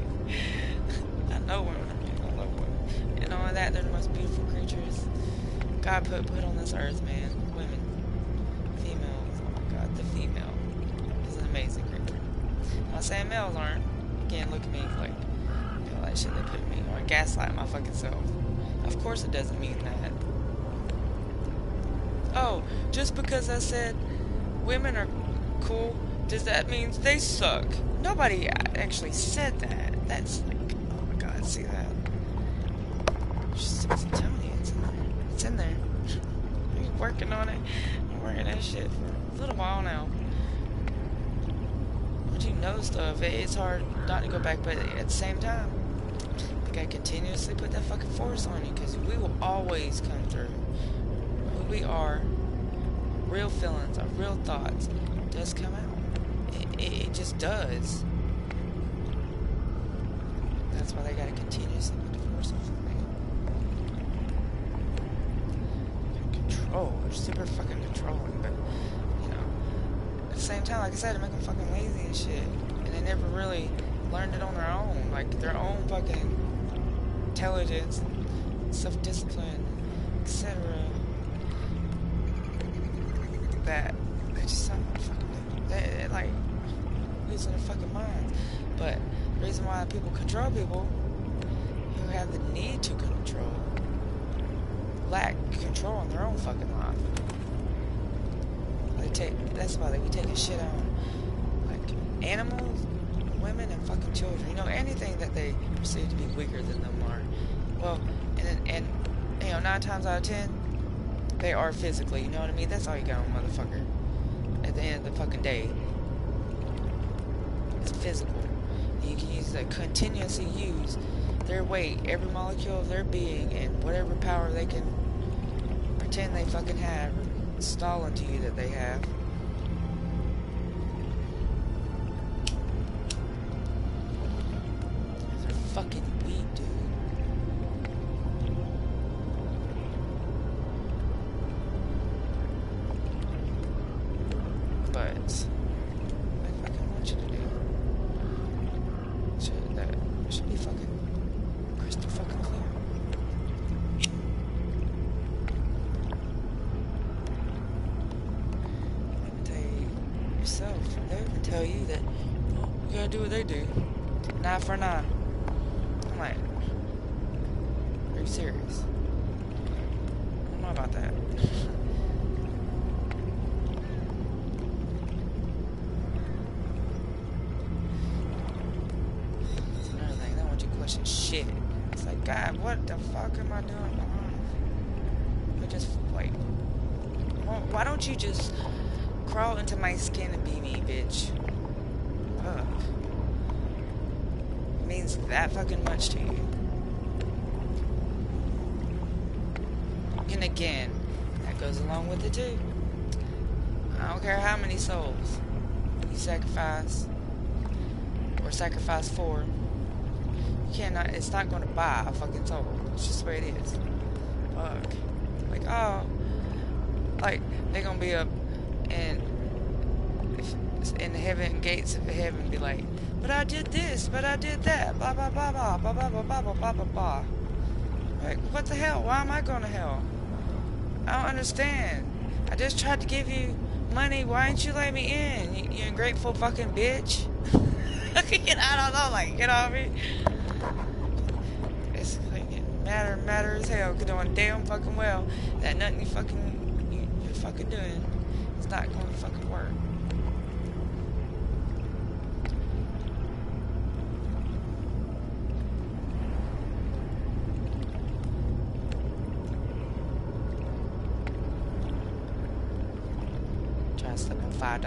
I know women. I love women. And all that, they're the most beautiful creatures God put on this earth, man. Women. Females. Oh my god, the female is an amazing creature. I'm not saying males aren't. Again, look at me like, you know, that shit they put me, or gaslight my fucking self. Of course it doesn't mean that. Oh, just because I said women are cool, does that mean they suck? Nobody actually said that. That's like, oh my god, see that? I'm telling you, it's in there. It's in there. I'm working on it. I'm working that shit for a little while now. Once you know stuff, it's hard not to go back, but at the same time, you gotta continuously put that fucking force on you, because we will always come through. Who we are, real feelings, our real thoughts, does come out. It just does. That's why they gotta continuously put the force on it. Control. They're super fucking controlling, but, you know, at the same time, like I said, it make them fucking lazy and shit. And they never really learned it on their own. Like, their own fucking intelligence, self-discipline, etc. That they just don't fucking do. They're like losing their fucking minds. But the reason why people control people who have the need to control lack control on their own fucking life. That's why they be taking shit on like animals, women, and fucking children. You know, anything that they perceive to be weaker than them are. Well, and you know, 9 times out of 10, they are physically. You know what I mean? That's all you got on, motherfucker. At the end of the fucking day, it's physical. You can continuously use their weight, every molecule of their being, and whatever power they can pretend they fucking have, or install into you that they have. They're fucking weak, dude. you that you gotta do what they do. 9 for 9. I'm like, are you serious? I don't know about that. That's another thing. They want you to question shit. It's like, God, what the fuck am I doing? But just like, why don't you just crawl into my skin and be me, bitch? Fuck. It means that fucking much to you. And again, that goes along with it too. I don't care how many souls you sacrifice or sacrifice for. You cannot. It's not going to buy a fucking soul. It's just the way it is. Fuck. Like, oh, like they're gonna be up and in the heaven gates of heaven, be like, but I did this, but I did that, blah blah blah blah blah blah blah blah blah blah blah blah. Like, what the hell? Why am I going to hell? I don't understand. I just tried to give you money. Why didn't you let me in? You ungrateful fucking bitch. I don't know. Like, get off me. It's like matter as hell. Knowing damn fucking well that nothing you're fucking doing is not going to fucking work. Try to slip on $5.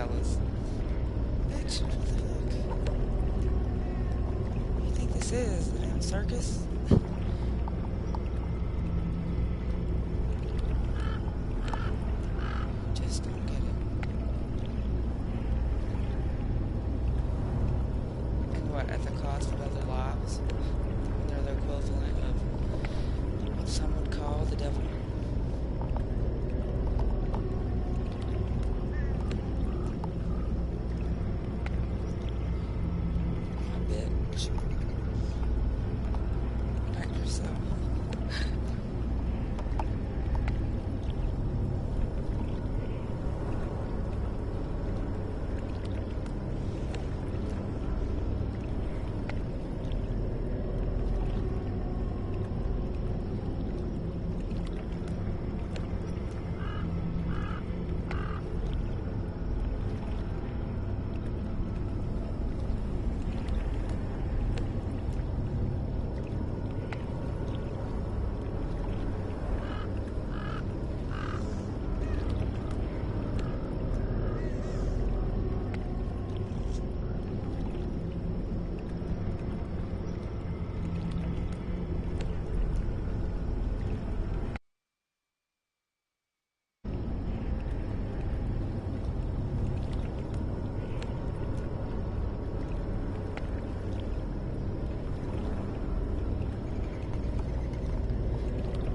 Bitch, what the fuck? What do you think this is? The damn circus? Just don't get it. And what, at the cost of other lives? They're the equivalent of what some would call the devil.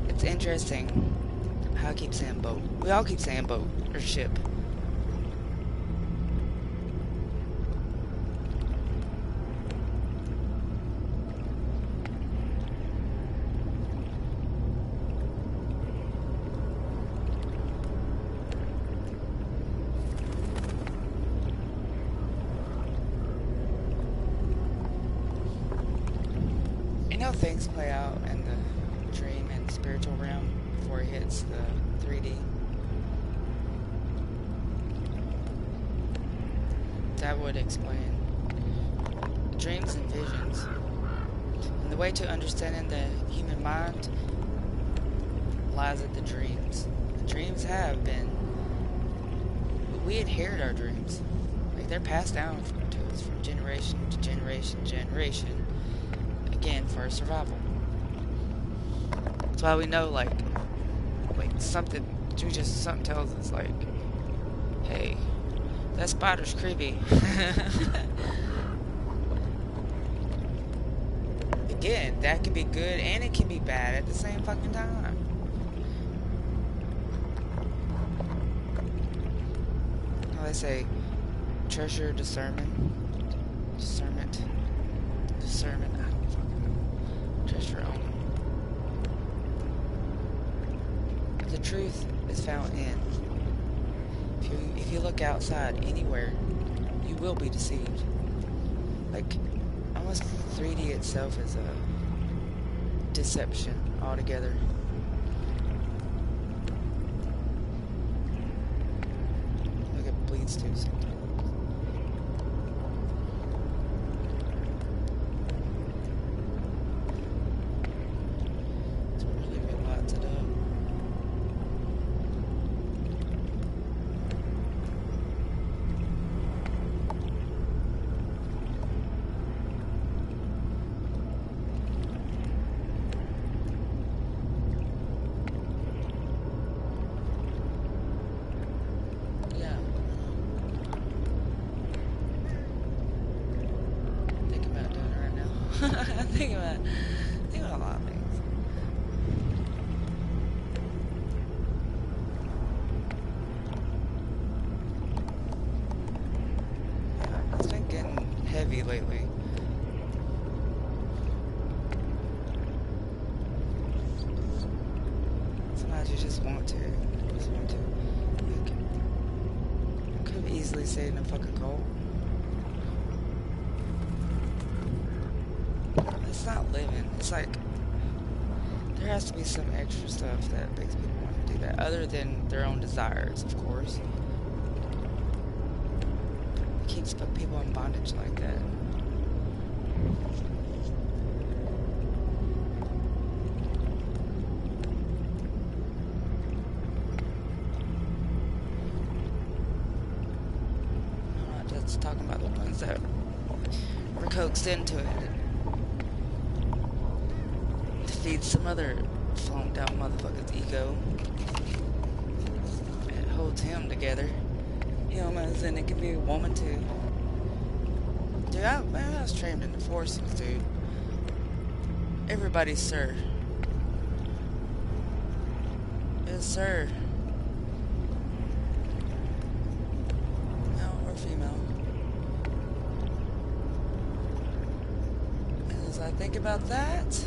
It's interesting how I keep saying boat. We all keep saying boat or ship. You know, things play out in the dream and spiritual realm before it hits the 3D. That would explain dreams and visions. And the way to understanding the human mind lies at the dreams. The dreams have been, we inherit our dreams. Like, they're passed down to us from generation to generation to generation. Again, for survival. That's why we know, like something tells us, like, hey, that spider's creepy. Again, that can be good and it can be bad at the same fucking time. How they say, treasure discernment. Discernment. I don't fucking know. Treasure only. The truth is found in. If you look outside anywhere, You will be deceived. Like, almost 3D itself is a deception altogether. Look, it bleeds too sometimes. It's really been lots of up. Think about a lot of things. Yeah, it's been getting heavy lately. Sometimes you just want to. You just want to. Like, I could have easily stayed in a fucking cult. It's not living. It's like there has to be some extra stuff that makes people want to do that, other than their own desires, of course. It keeps people in bondage like that. I'm not just talking about the ones that were coaxed into it. Feeds some other flunked out motherfucker's ego. It holds him together. Him as in it can be a woman too. Dude, I was trained in the forces, dude. Everybody's sir. Yes, sir. Male or female. And as I think about that,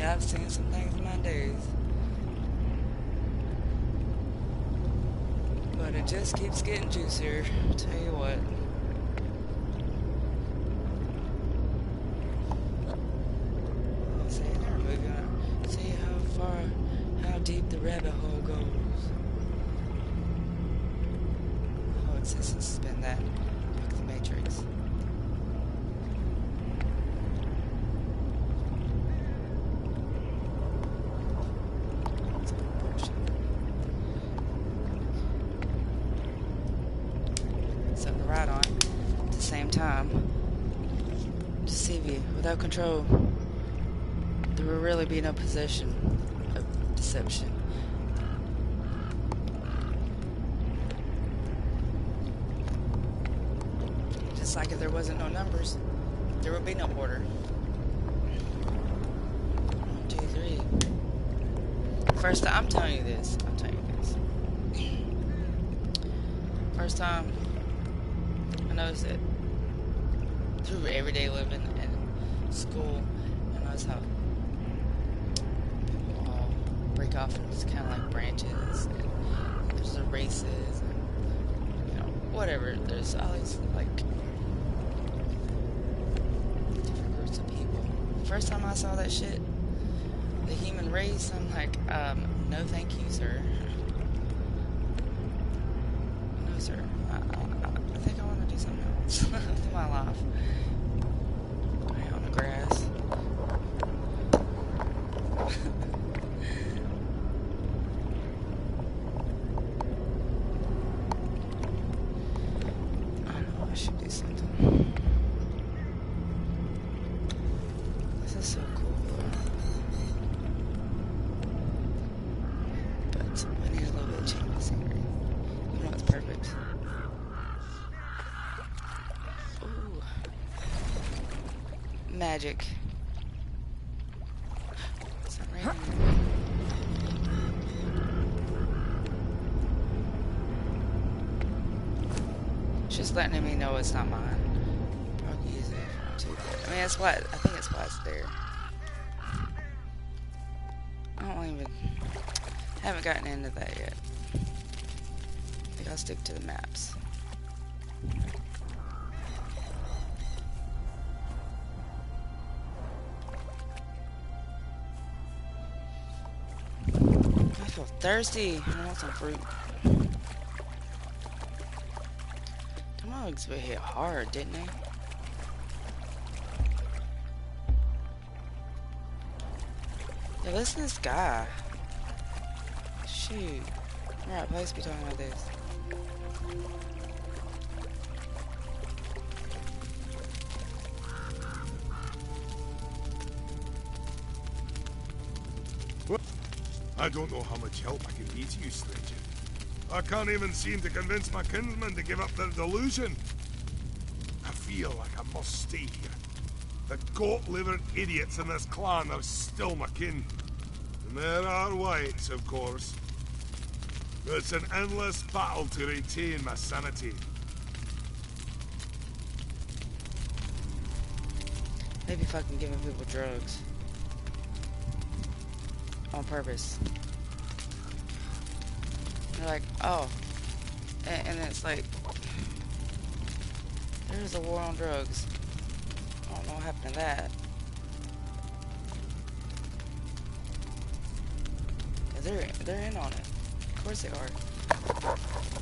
I've seen some things in my days. But it just keeps getting juicier, I'll tell you what. See, they're moving on. See how deep the rabbit hole goes. Oh, existence has been that. Like the Matrix. Right on at the same time, deceive you without control. There will really be no possession of deception. Just like if there wasn't no numbers, there would be no order. 1, 2, 3. First time, I'm telling you this. First time I noticed it through everyday living and school. I noticed how people all break off into kind of like branches, and there's the races, and whatever. There's all these like different groups of people. First time I saw that shit, the human race, I'm like, no, thank you, sir. No, sir. I think I want to do something else with my life. Lay on the grass. I know I should do something. This is so cool, but we need a little bit of change of scenery. You know it's perfect. Magic. It's not raining. It's just letting me know it's not mine. Probably use it if I want to. mean, it's flat. I think it's flat there. I don't even... haven't gotten into that yet. I think I'll stick to the maps. I feel thirsty. I want some fruit. Them mugs were hit hard, didn't they? Yeah, listen to this guy. Shoot. Right place to be talking about this. I don't know how much help I can be to you, stranger. I can't even seem to convince my kinsmen to give up their delusion. I feel like I must stay here. The goat-livered idiots in this clan are still my kin. And there are whites, of course. It's an endless battle to retain my sanity. Maybe fucking giving people drugs. On purpose. They're like, oh. And then it's like, there's a war on drugs. I don't know what happened to that. Yeah, they're in on it. Of course they are.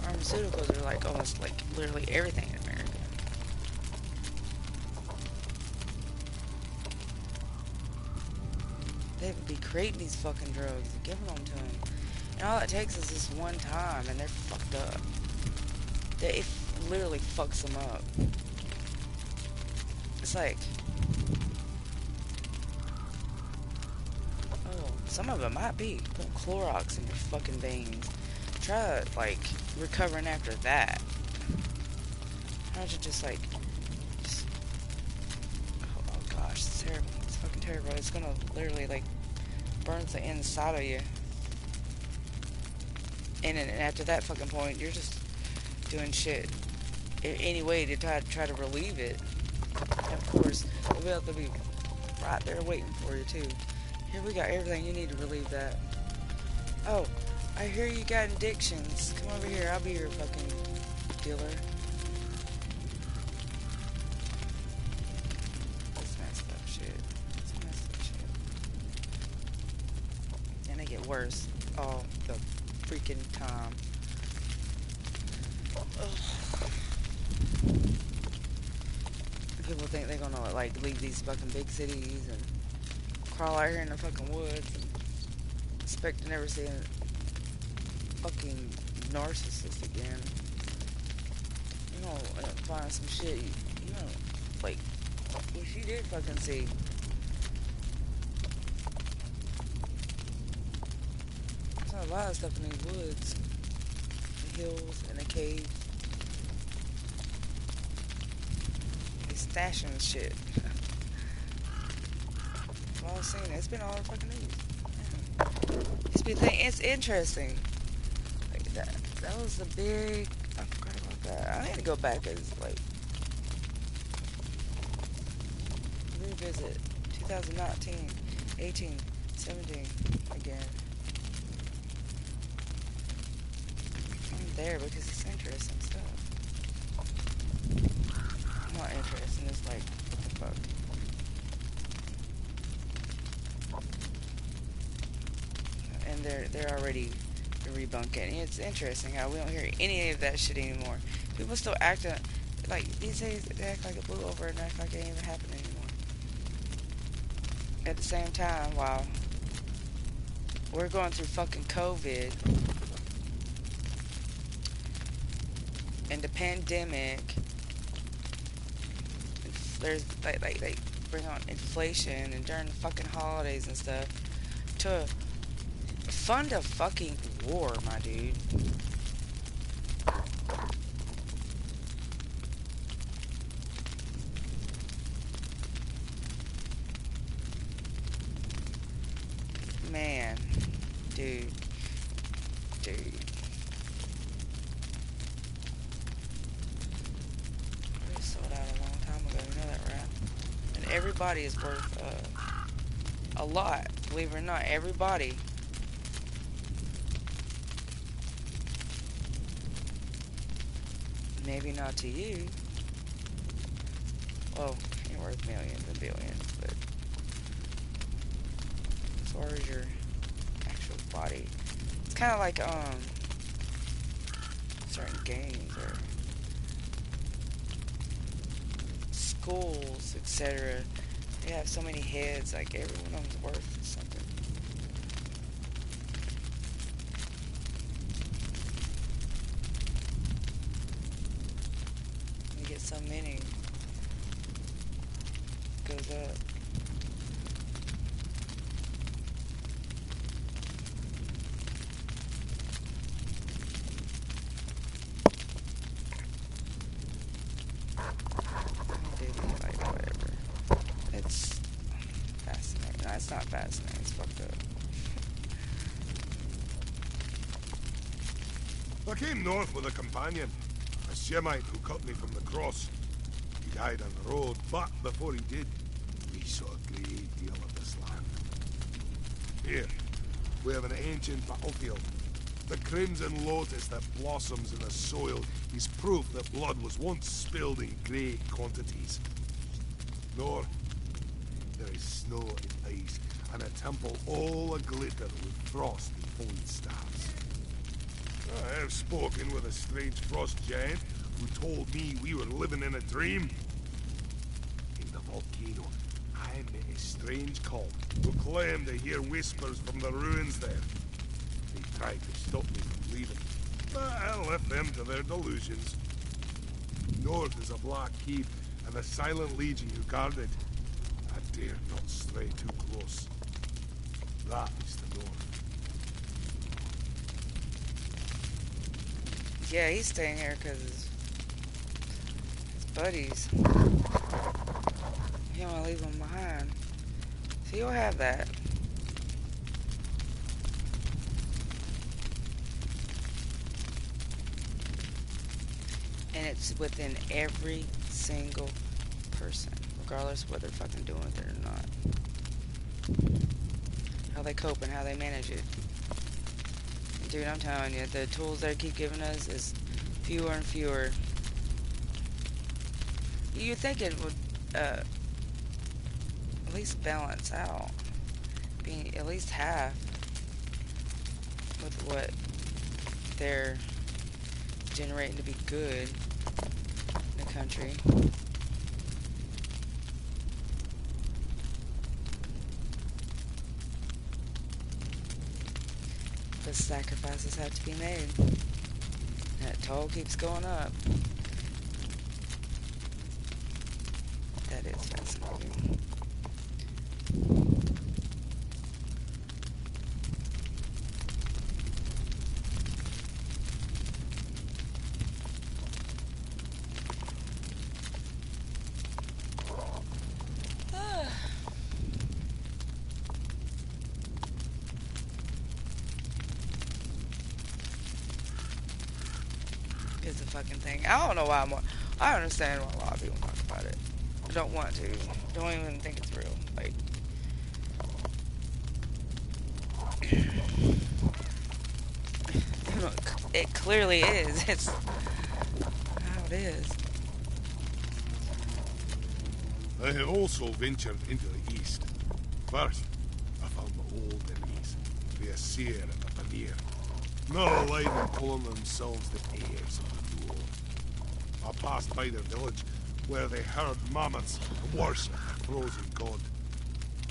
Pharmaceuticals are like almost like literally everything in America. They would be creating these fucking drugs and giving them to them. And all it takes is this one time and they're fucked up. It literally fucks them up. It's like... oh, some of it might be putting Clorox in your fucking veins. Try, like, recovering after that. How don't you just, like... just... oh gosh, it's terrible. It's fucking terrible. It's gonna literally, like, burn the inside of you. And then after that fucking point, you're just doing shit in any way to try to relieve it. And of course, they'll be able to be right there waiting for you too. Here we got everything you need to relieve that. Oh, I hear you got addictions. Come over here, I'll be your fucking dealer. That's messed up shit. That's messed up shit. And they get worse all the freaking time. Ugh. People think they're gonna like leave these fucking big cities and crawl out here in the fucking woods and expect to never see a fucking narcissist again. You gonna find some shit you know, like, if you did fucking see. There's a lot of stuff in these woods, the hills, and the caves. They stashing shit. I've all seen it. It's been all the fucking news. It's been it's interesting. Like that was the big. I forgot about that. I need to go back as like revisit 2019, 18, 17 again. I'm there because it's interesting stuff. I'm not interested. It's like what the fuck. And they're already rebunking. It's interesting how we don't hear any of that shit anymore. People still act like these days. They act like it blew over and act like it ain't even happening anymore. At the same time, while we're going through fucking COVID and the pandemic, there's like bring on inflation and during the fucking holidays and stuff to fund a fucking war, my dude. Man, dude. We sold out a long time ago, you know that, right? And body is worth a lot. Believe it or not, every body. Maybe not to you. Well, you're worth millions and billions, but as far as your actual body, it's kind of like certain games or schools, etc. They have so many heads. Like every one of them's worth something. You get so many, it goes up. Like whatever. It's fascinating. No, it's not fascinating. It's fucked up. I came north with a companion, a Shemite who cut me from the cross. He died on the road, but before he did, we saw a great deal of this land. Here, we have an ancient battlefield. The crimson lotus that blossoms in the soil is proof that blood was once spilled in great quantities. North, there is snow and ice, and a temple all aglitter with frost and falling stars. I have spoken with a strange frost giant who told me we were living in a dream. In the volcano, I met a strange cult who claimed to hear whispers from the ruins there. They tried to stop me from leaving, but I left them to their delusions. North is a black keep and a silent legion who guard it. I dare not stray too close. That is the north. Yeah, he's staying here because his buddies. He don't want to leave them behind. So you'll have that. And it's within every single person, regardless of what they're fucking doing with it or not. How they cope and how they manage it. Dude, I'm telling you, the tools they keep giving us is fewer and fewer. You'd think it would at least balance out, being at least half with what they're generating to be good in the country. But sacrifices have to be made. That toll keeps going up. That is fascinating. Is the fucking thing. I don't know why I understand why a lot of people talk about it. I don't want to. Don't even think it's real. Like, it clearly is. It's how it is. I have also ventured into the east. First, I found the old enemies, the Asir and the Vanir. Not alive and calling themselves the heirs of the Lord. I passed by their village, where they herd mammoths and worship the frozen god.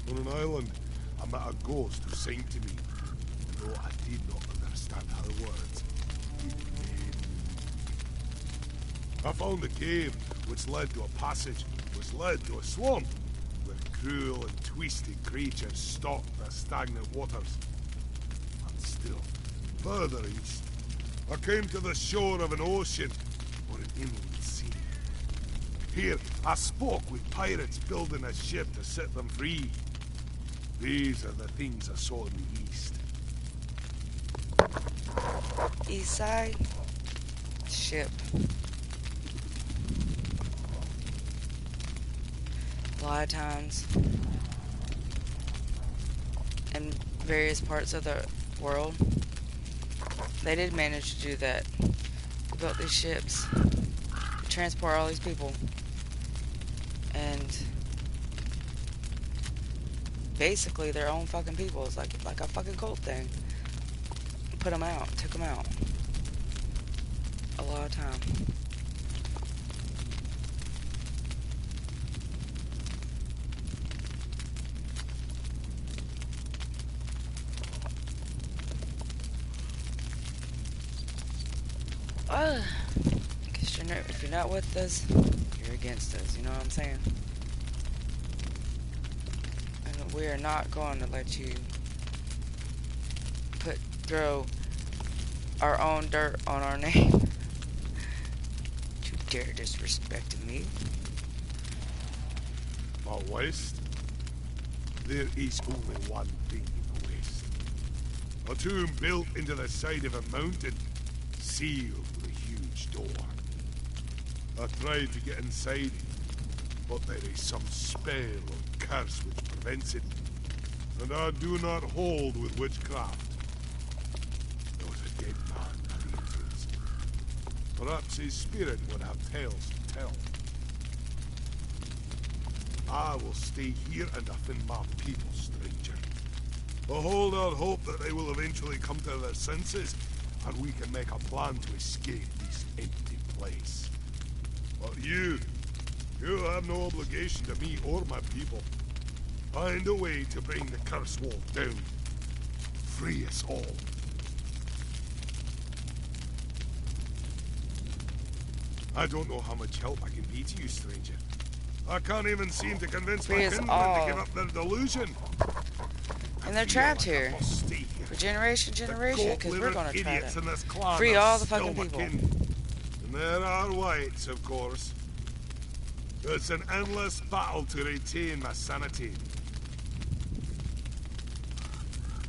On an island, I met a ghost who sang to me, and though I did not understand her words, it made me. I found a cave, which led to a passage, which led to a swamp, where cruel and twisted creatures stalked the stagnant waters. And still, further east, I came to the shore of an ocean or an inland sea. Here, I spoke with pirates building a ship to set them free. These are the things I saw in the east. East side ship. A lot of times, in various parts of the world, they did manage to do that. They built these ships to transport all these people, and basically their own fucking people. It's like a fucking cult thing. Put them out, took them out. A lot of time. Because if you're not with us, you're against us. You know what I'm saying? And we are not going to let you throw our own dirt on our name. You dare disrespect me? But west? There is only one thing in the west. A tomb built into the side of a mountain, sealed with a huge door. I tried to get inside, but there is some spell or curse which prevents it, and I do not hold with witchcraft. There was a dead man at the entrance. Perhaps his spirit would have tales to tell. I will stay here and defend my people, stranger. I hold out hope that they will eventually come to their senses, and we can make a plan to escape this empty place. But you have no obligation to me or my people. Find a way to bring the curse wall down. Free us all. I don't know how much help I can be to you, stranger. I can't even seem to convince my kinsmen to give up their delusion. And they're trapped here for generation, because we're going to try to free all the fucking people. And there are whites, of course. It's an endless battle to retain my sanity.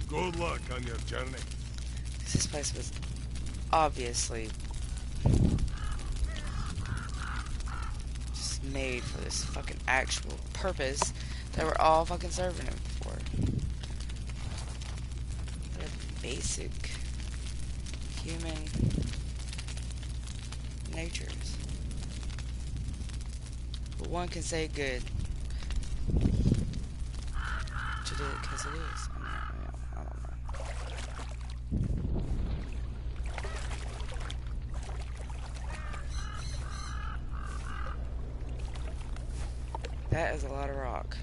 Good luck on your journey. This place was obviously just made for this fucking actual purpose that we're all fucking serving him for. Basic human natures. But one can say good to do it because it is. I don't know. That is a lot of rock.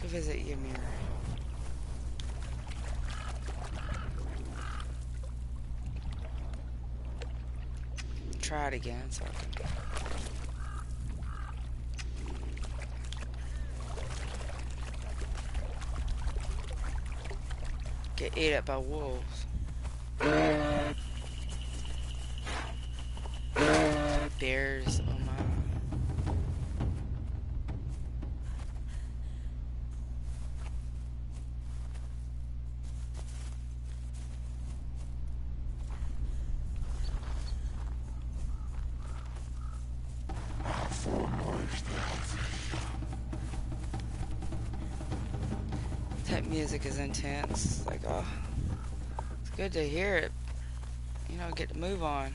Visit Ymir. Try it again so I can get ate up by wolves. Bears, oh my. That music is intense. Like, oh, it's good to hear it. You know, get to move on.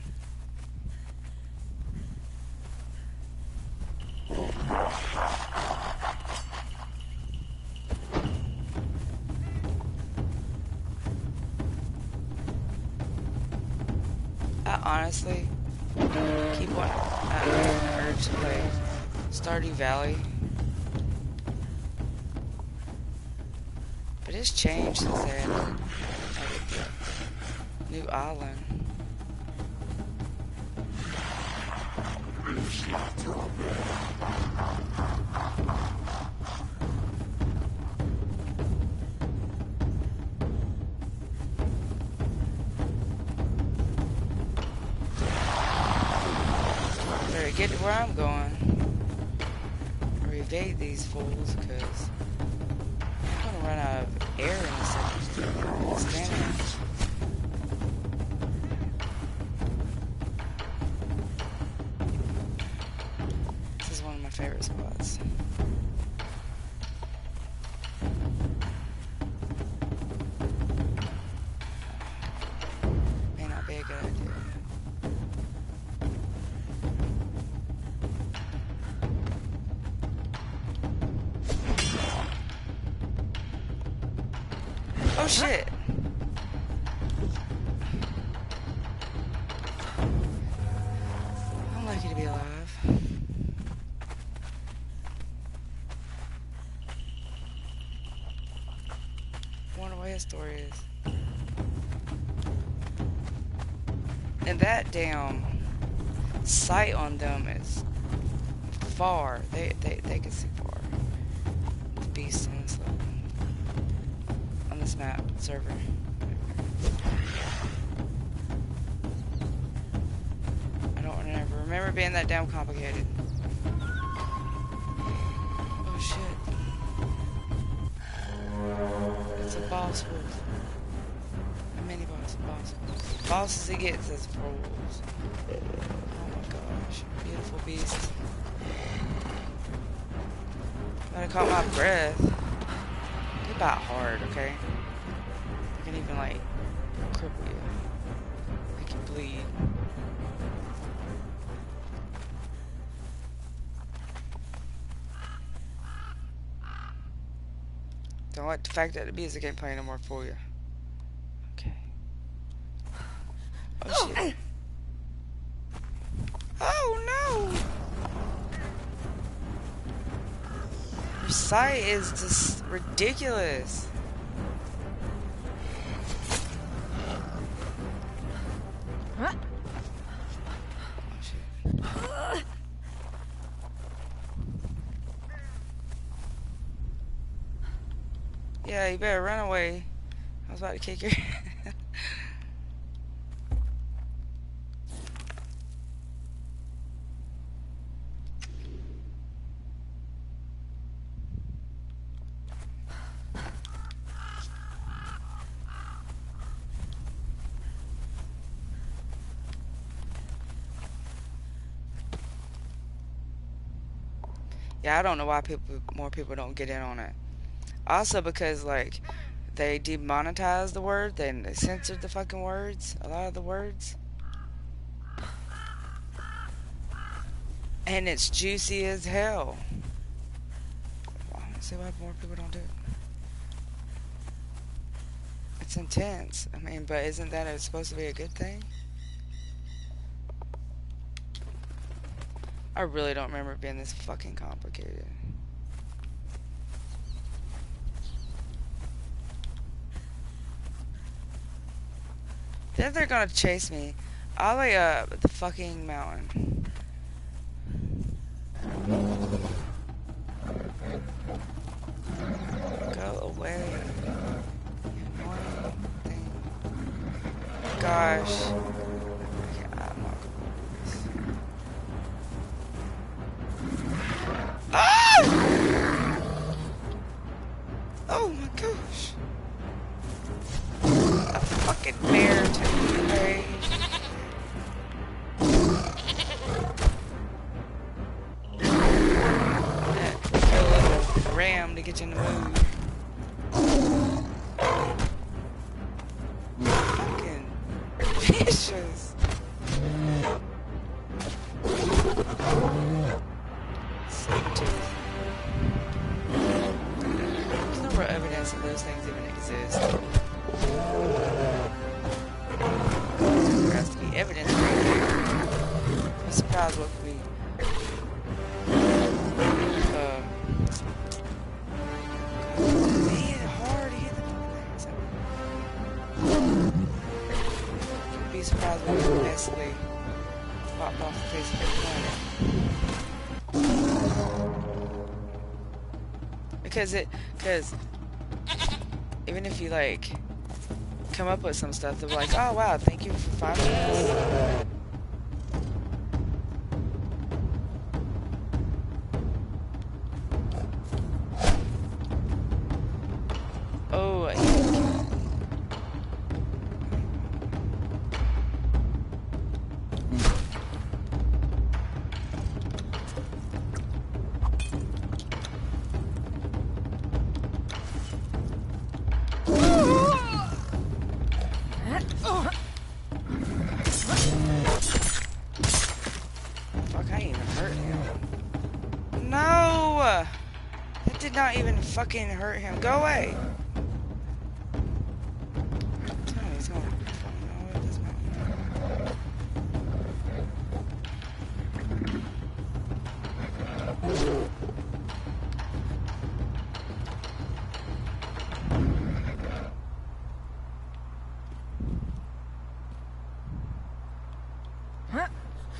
I honestly keep wanting urge to play Stardew Valley. But it's changed since they added the new island. Better get to where I'm going. Or evade these fools, because I'm gonna run out of air in a second. Standing. favorite spots. May not be a good idea. Oh shit! I'm lucky to be alive. Wonder what his story is. And that damn sight on them is far. They can see far. The beast on this level. On this map server. I don't remember being that damn complicated. Oh shit. It's a boss wolf. A mini boss, boss wolf. Boss as he gets as for wolves. Oh my gosh. Beautiful beast. Gotta caught my breath. They bite hard, okay? They can even like cripple you. Make you bleed. Don't let the fact that the music ain't playing no more for you. Okay. Oh shit. Oh no! Your sight is just ridiculous. Huh? Oh shit. Yeah, you better run away. I was about to kick your Yeah, I don't know why more people don't get in on it. Also because like they demonetized the word, they censored the fucking words, a lot of the words. And it's juicy as hell. Well, I don't see why more people don't do it. It's intense. I mean, but isn't that supposed to be a good thing? I really don't remember it being this fucking complicated. Then they're gonna chase me all the way up the fucking mountain. Go away. You annoying thing. Gosh. Okay, I'm not gonna do this. Ah! Oh my gosh. A fucking bear took me away. A little ram to get you in the mood. Fucking vicious. There's no real evidence that those things even exist. There has to be evidence right there. I'm surprised what we man, hard to hit the fucking things. You'd be surprised what we basically popped off the face of the planet. Because even if you like come up with some stuff, they'll be like, oh wow, thank you for finding this. Oh, I hate it. hurt him. No! That did not even fucking hurt him. Go away! Tell me he's going over this mountain.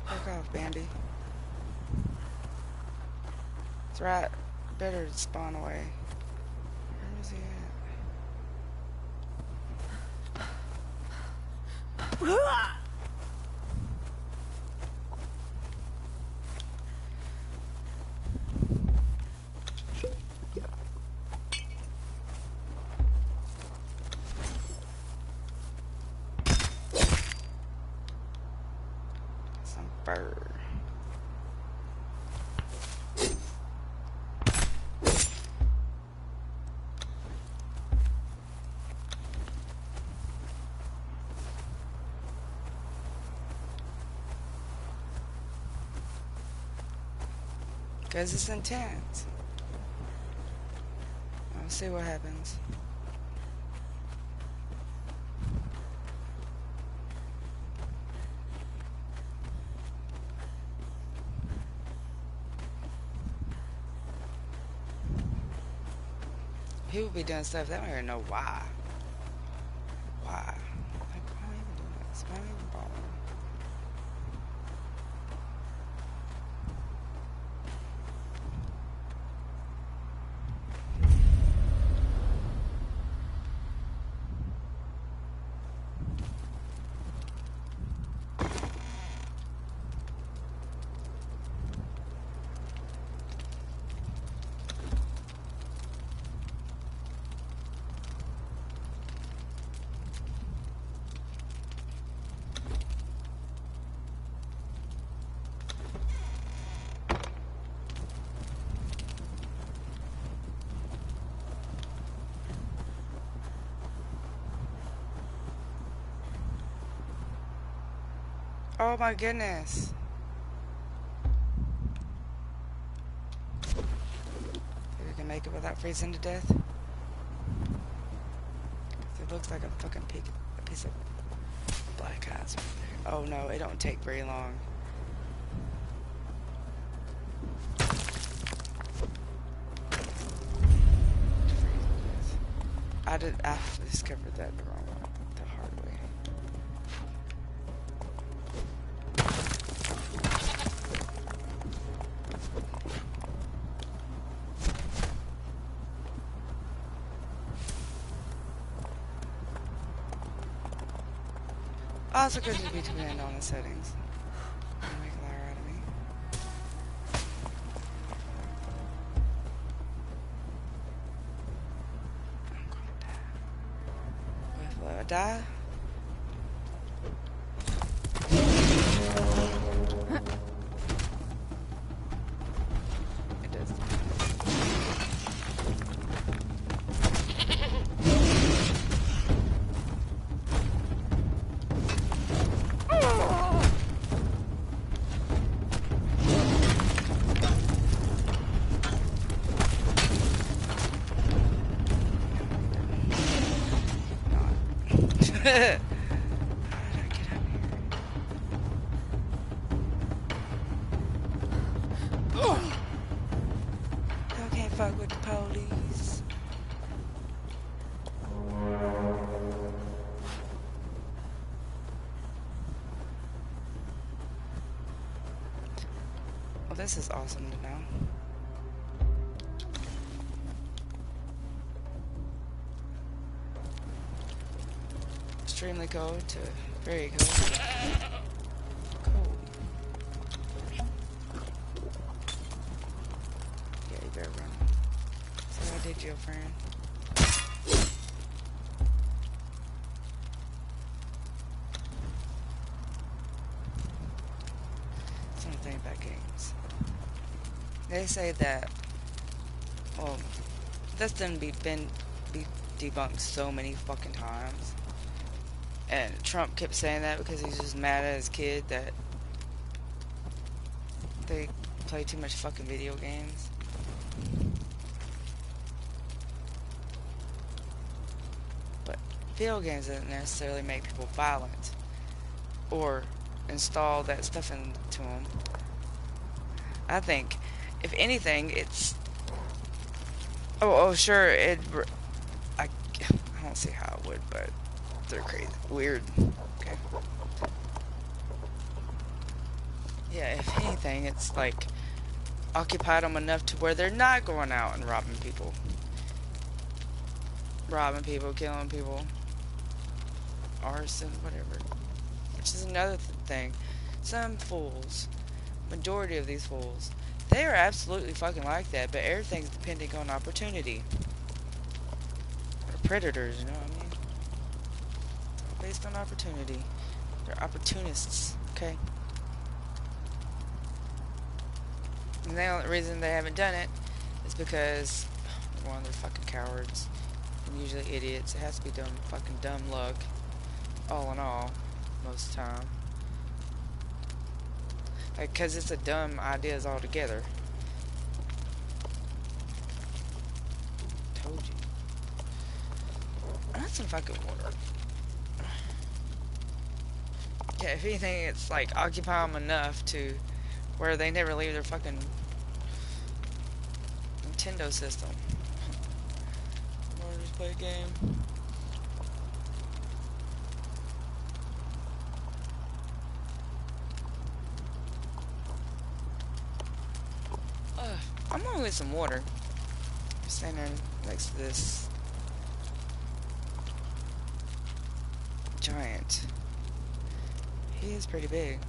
Fuck off, Bambi. That's right. Better spawn away. Where is he at? Some fur. Because it's intense. I'll see what happens. People be doing stuff they don't even know why. Why? Like, why are you even doing this? Why are you even bothering? Oh my goodness. Think we can make it without freezing to death? It looks like a fucking piece of black ice right there. Oh no, it don't take very long. I discovered that the wrong way, the hard way. Also good to be dependent on the settings. Don't make a liar out of me. I'm gonna die. Wait, will I die? It does. How did I get up here? Oh! Y'all can't fuck with the police. Well, this is awesome to know. Extremely cold to very cold. Cold. Yeah, you better run. So I did, your friend. Something about games. They say that, well, that's done been debunked so many fucking times. And Trump kept saying that because he's just mad at his kid that they play too much fucking video games. But video games doesn't necessarily make people violent or install that stuff into them. I think, if anything, it's... Oh, sure, I don't see how it would, but they're crazy. Weird. Okay. Yeah, if anything, it's like occupied them enough to where they're not going out and robbing people. Robbing people, killing people. Arson, whatever. Which is another thing. Some fools, majority of these fools, they are absolutely fucking like that, but everything's depending on opportunity. They're predators, you know what I mean? Based on opportunity. They're opportunists, okay? And the only reason they haven't done it is because, one, they're fucking cowards. And usually idiots. It has to be fucking dumb luck. All in all, most of the time. Like, cause it's a dumb ideas altogether. Told you. I want some fucking water. Yeah, if anything, it's like occupy them enough to where they never leave their fucking Nintendo system. Or just play a game. I'm gonna get some water. I'm standing next to this giant. He is pretty big.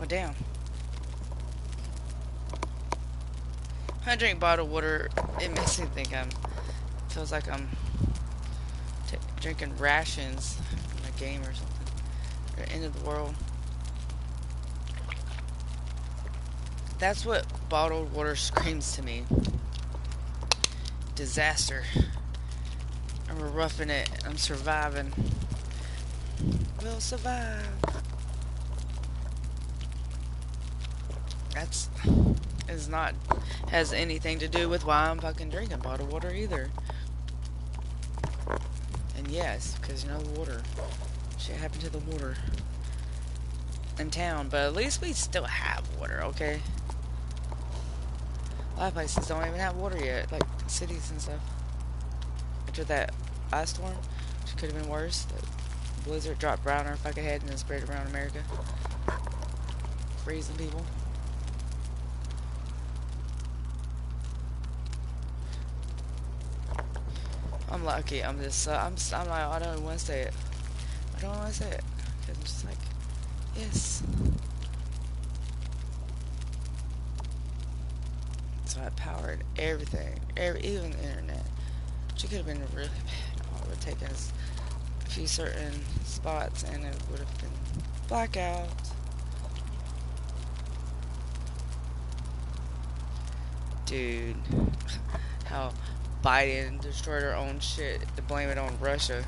Well, damn. When I drink bottled water, it makes me think feels like I'm drinking rations in a game or something. Or end of the world. That's what bottled water screams to me. Disaster. And we're roughing it. I'm surviving. We'll survive. That's is not has anything to do with why I'm fucking drinking bottled water either. And yes, because you know the water. Shit happened to the water in town, but at least we still have water, okay? A lot of places don't even have water yet, like cities and stuff. After that ice storm, which could have been worse, the blizzard dropped right on our fucking head and then spread around America, freezing people. I'm lucky. I'm just. I'm like. I don't want to say it. I don't want to say it because I'm just like, yes. So I powered everything, even the internet. Which could have been really bad. All it would take us a few certain spots, and it would have been blackout. Dude, how Biden destroyed our own shit to blame it on Russia.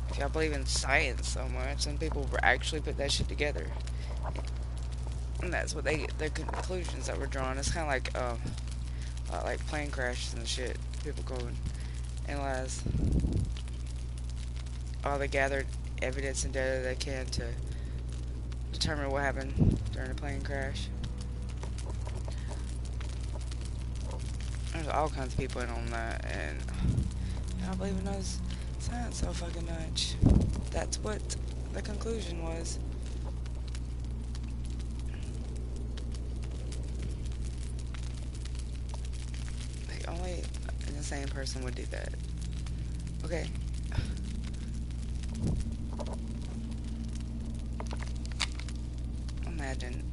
If y'all believe in science so much, some people actually put that shit together. And that's what their conclusions that were drawn. It's kind of like plane crashes and shit. People go and analyze all the gathered evidence and data they can to determine what happened during a plane crash. There's all kinds of people in on that, and I don't believe in those science so fucking much. That's what the conclusion was. Like, only an insane person would do that. Okay.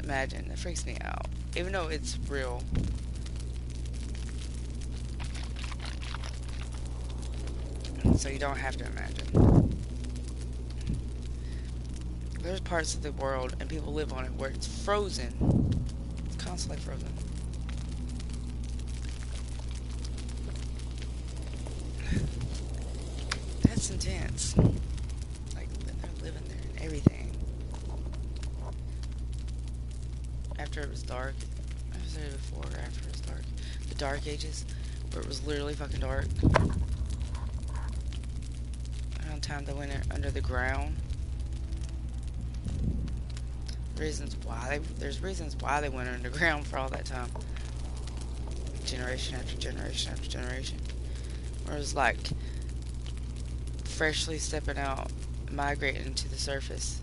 Imagine, it freaks me out. Even though it's real. So you don't have to imagine. There's parts of the world and people live on it where it's frozen. It's constantly frozen. That's intense. Like, they're living there and everything. After it was dark, I was there before or after it was dark. The dark ages, where it was literally fucking dark. Around time they went under the ground. There's reasons why they went underground for all that time. Generation after generation after generation. Where it was like freshly stepping out, migrating to the surface.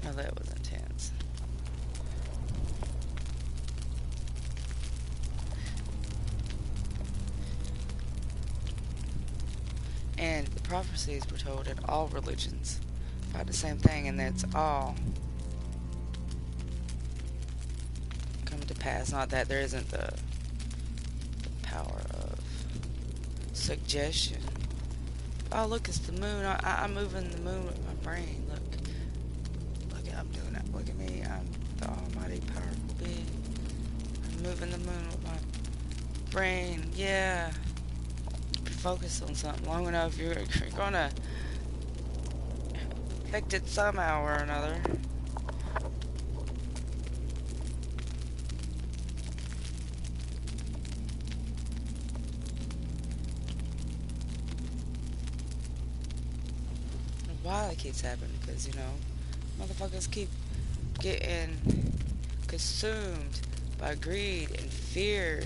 Oh, that was intense. And the prophecies were told in all religions about the same thing, and that's all come to pass. Not that there isn't the power of suggestion. Oh, look, it's the moon. I'm moving the moon with my brain. Look, I'm doing that. Look at me. I'm the almighty, powerful being. I'm moving the moon with my brain. Yeah. If you focus on something long enough, you're gonna affect it somehow or another. Why that keeps happening? Because, you know, motherfuckers keep getting consumed by greed and fear.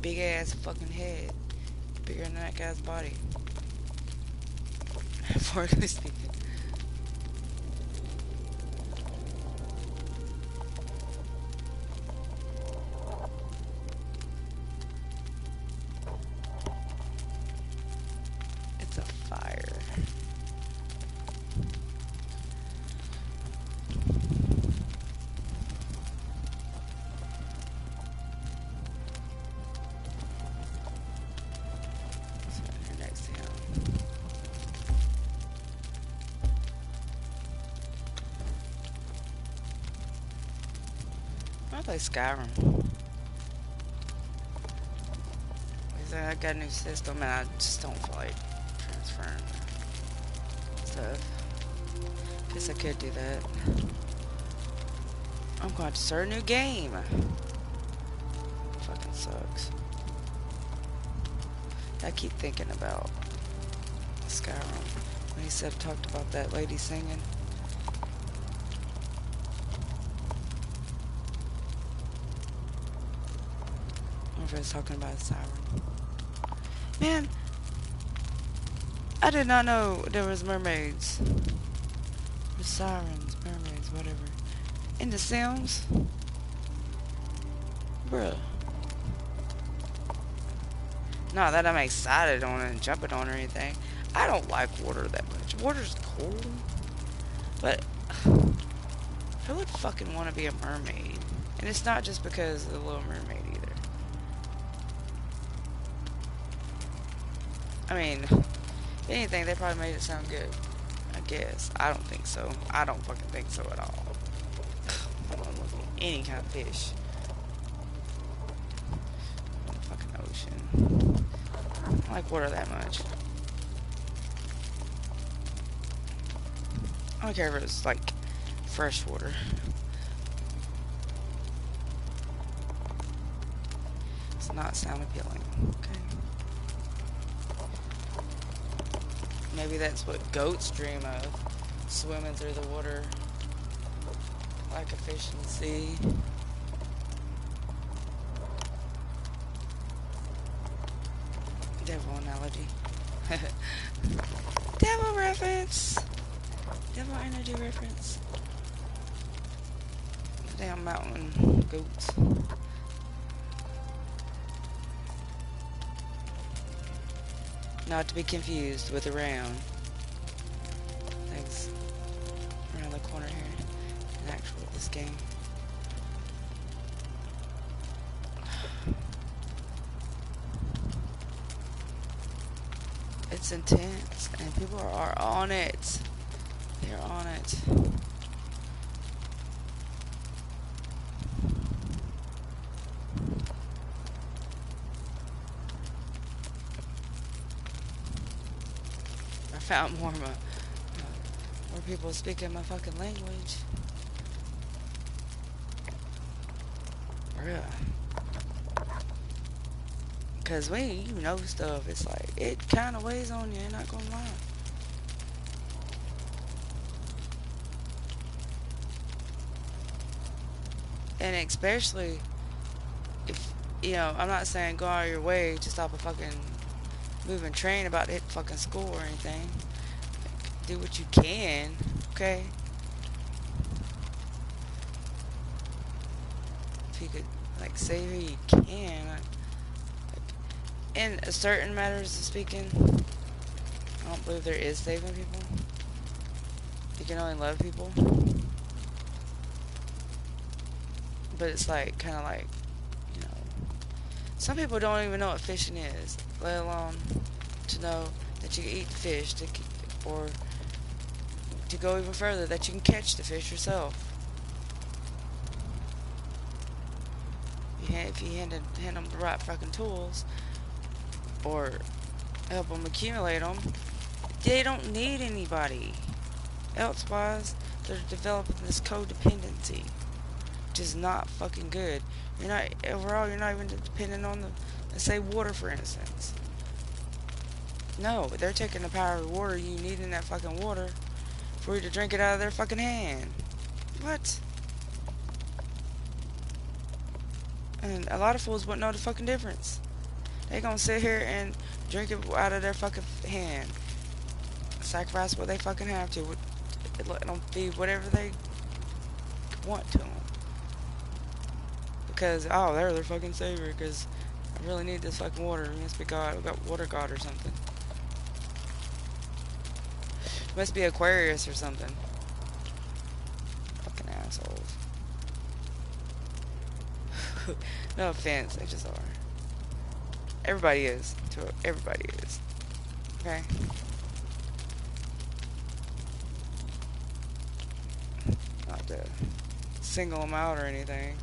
Big ass fucking head. Bigger than that guy's body. Metaphorically speaking. It's a fire. I play Skyrim. I got a new system and I just don't feel like firm stuff. Guess I could do that. I'm going to start a new game. Fucking sucks. I keep thinking about Skyrim when he talked about that lady singing. I wonder if I was talking about a siren. Man, I did not know there was mermaids. There's sirens, mermaids, whatever. In The Sims? Bruh. Not that I'm excited on it and jumping on or anything. I don't like water that much. Water's cool. But who would fucking want to be a mermaid? And it's not just because of the Little Mermaid either. I mean, if anything, they probably made it sound good. I guess. I don't think so. I don't fucking think so at all. I don't look at any kind of fish. In the fucking ocean. I don't like water that much. I don't care if it's like fresh water. Does not sound appealing. Okay. Maybe that's what goats dream of. Swimming through the water like a fish in the sea. Devil analogy. Devil reference! Devil energy reference. Damn mountain goats. Not to be confused with around. Things around the corner here in actual this game. It's intense and people are on it. They're on it. I found more people speaking my fucking language. Bruh. Because when you know stuff, it's like, it kind of weighs on you, I'm not gonna lie. And especially if, you know, I'm not saying go out of your way to stop a fucking moving train about to hit fucking school or anything. Like, do what you can, okay? If you could, like, save who you can. Like, in certain matters of speaking, I don't believe there is saving people. You can only love people. But it's like, kind of like, you know, some people don't even know what fishing is, let alone to know that you can eat the fish, or to go even further, that you can catch the fish yourself. If you hand them the right fucking tools, or help them accumulate them, they don't need anybody. Elsewise, they're developing this codependency, which is not fucking good. You're not, overall, you're not even dependent on let's say water, for instance. No, they're taking the power of the water you need in that fucking water for you to drink it out of their fucking hand. What? And a lot of fools wouldn't know the fucking difference. They gonna sit here and drink it out of their fucking hand. Sacrifice what they fucking have to. Let them feed whatever they want to them. Because, oh, they're their fucking savior, because I really need this fucking water. It must be God. I've got water God or something. It must be Aquarius or something. Fucking assholes. No offense, they just are. Everybody is. Everybody is. Okay? Not to single them out or anything.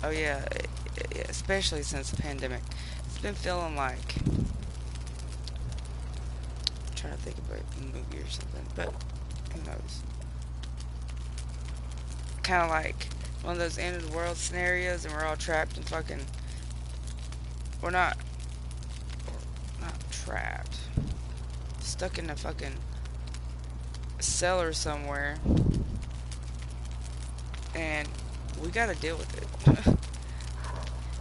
Oh yeah, especially since the pandemic, it's been feeling like. I'm trying to think of a movie or something, but who knows? Kind of like one of those end of the world scenarios, and we're all trapped in fucking. We're not trapped. Stuck in a fucking cellar somewhere, and we gotta deal with it.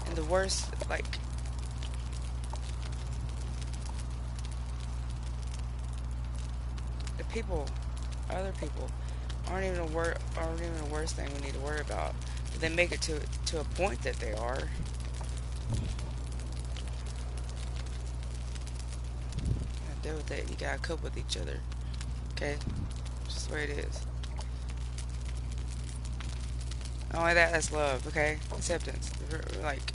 And the worst, like, the people, other people, aren't even the worst thing we need to worry about. But they make it to a point that they are. You gotta deal with it. You gotta cope with each other. Okay, just the way it is. Not only that, that's love. Okay, acceptance. Like,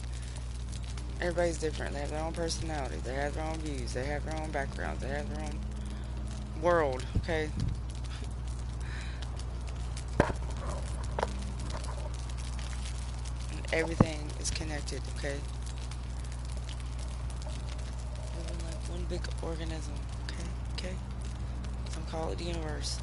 everybody's different. They have their own personality. They have their own views. They have their own backgrounds. They have their own world. Okay. And everything is connected. Okay. Living like one big organism. Okay. Okay. Some call it the universe.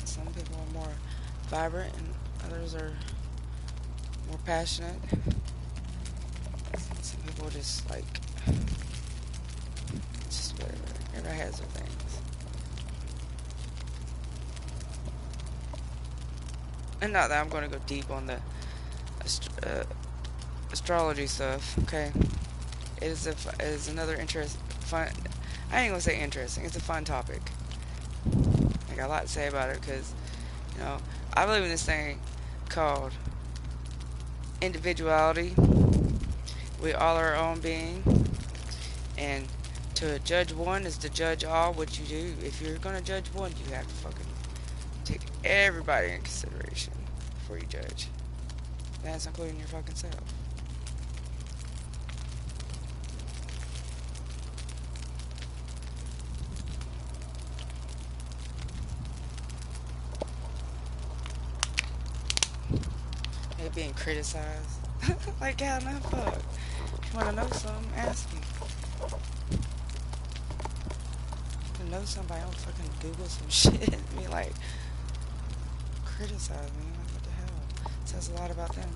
Some people are more vibrant, and others are more passionate. Some people just like just whatever. Everybody has their things. And not that I'm going to go deep on the astrology stuff. Okay, it is another fun. I ain't gonna say interesting. It's a fun topic. I got a lot to say about it because, you know, I believe in this thing called individuality. We all are our own being, and to judge one is to judge all what you do. If you're gonna judge one, you have to fucking take everybody in consideration before you judge. That's including your fucking self. They're being criticized. Like, how the fuck? If you wanna know something, ask me. To know somebody, I'll fucking Google some shit and be like, criticize me. Like, what the hell? It says a lot about them.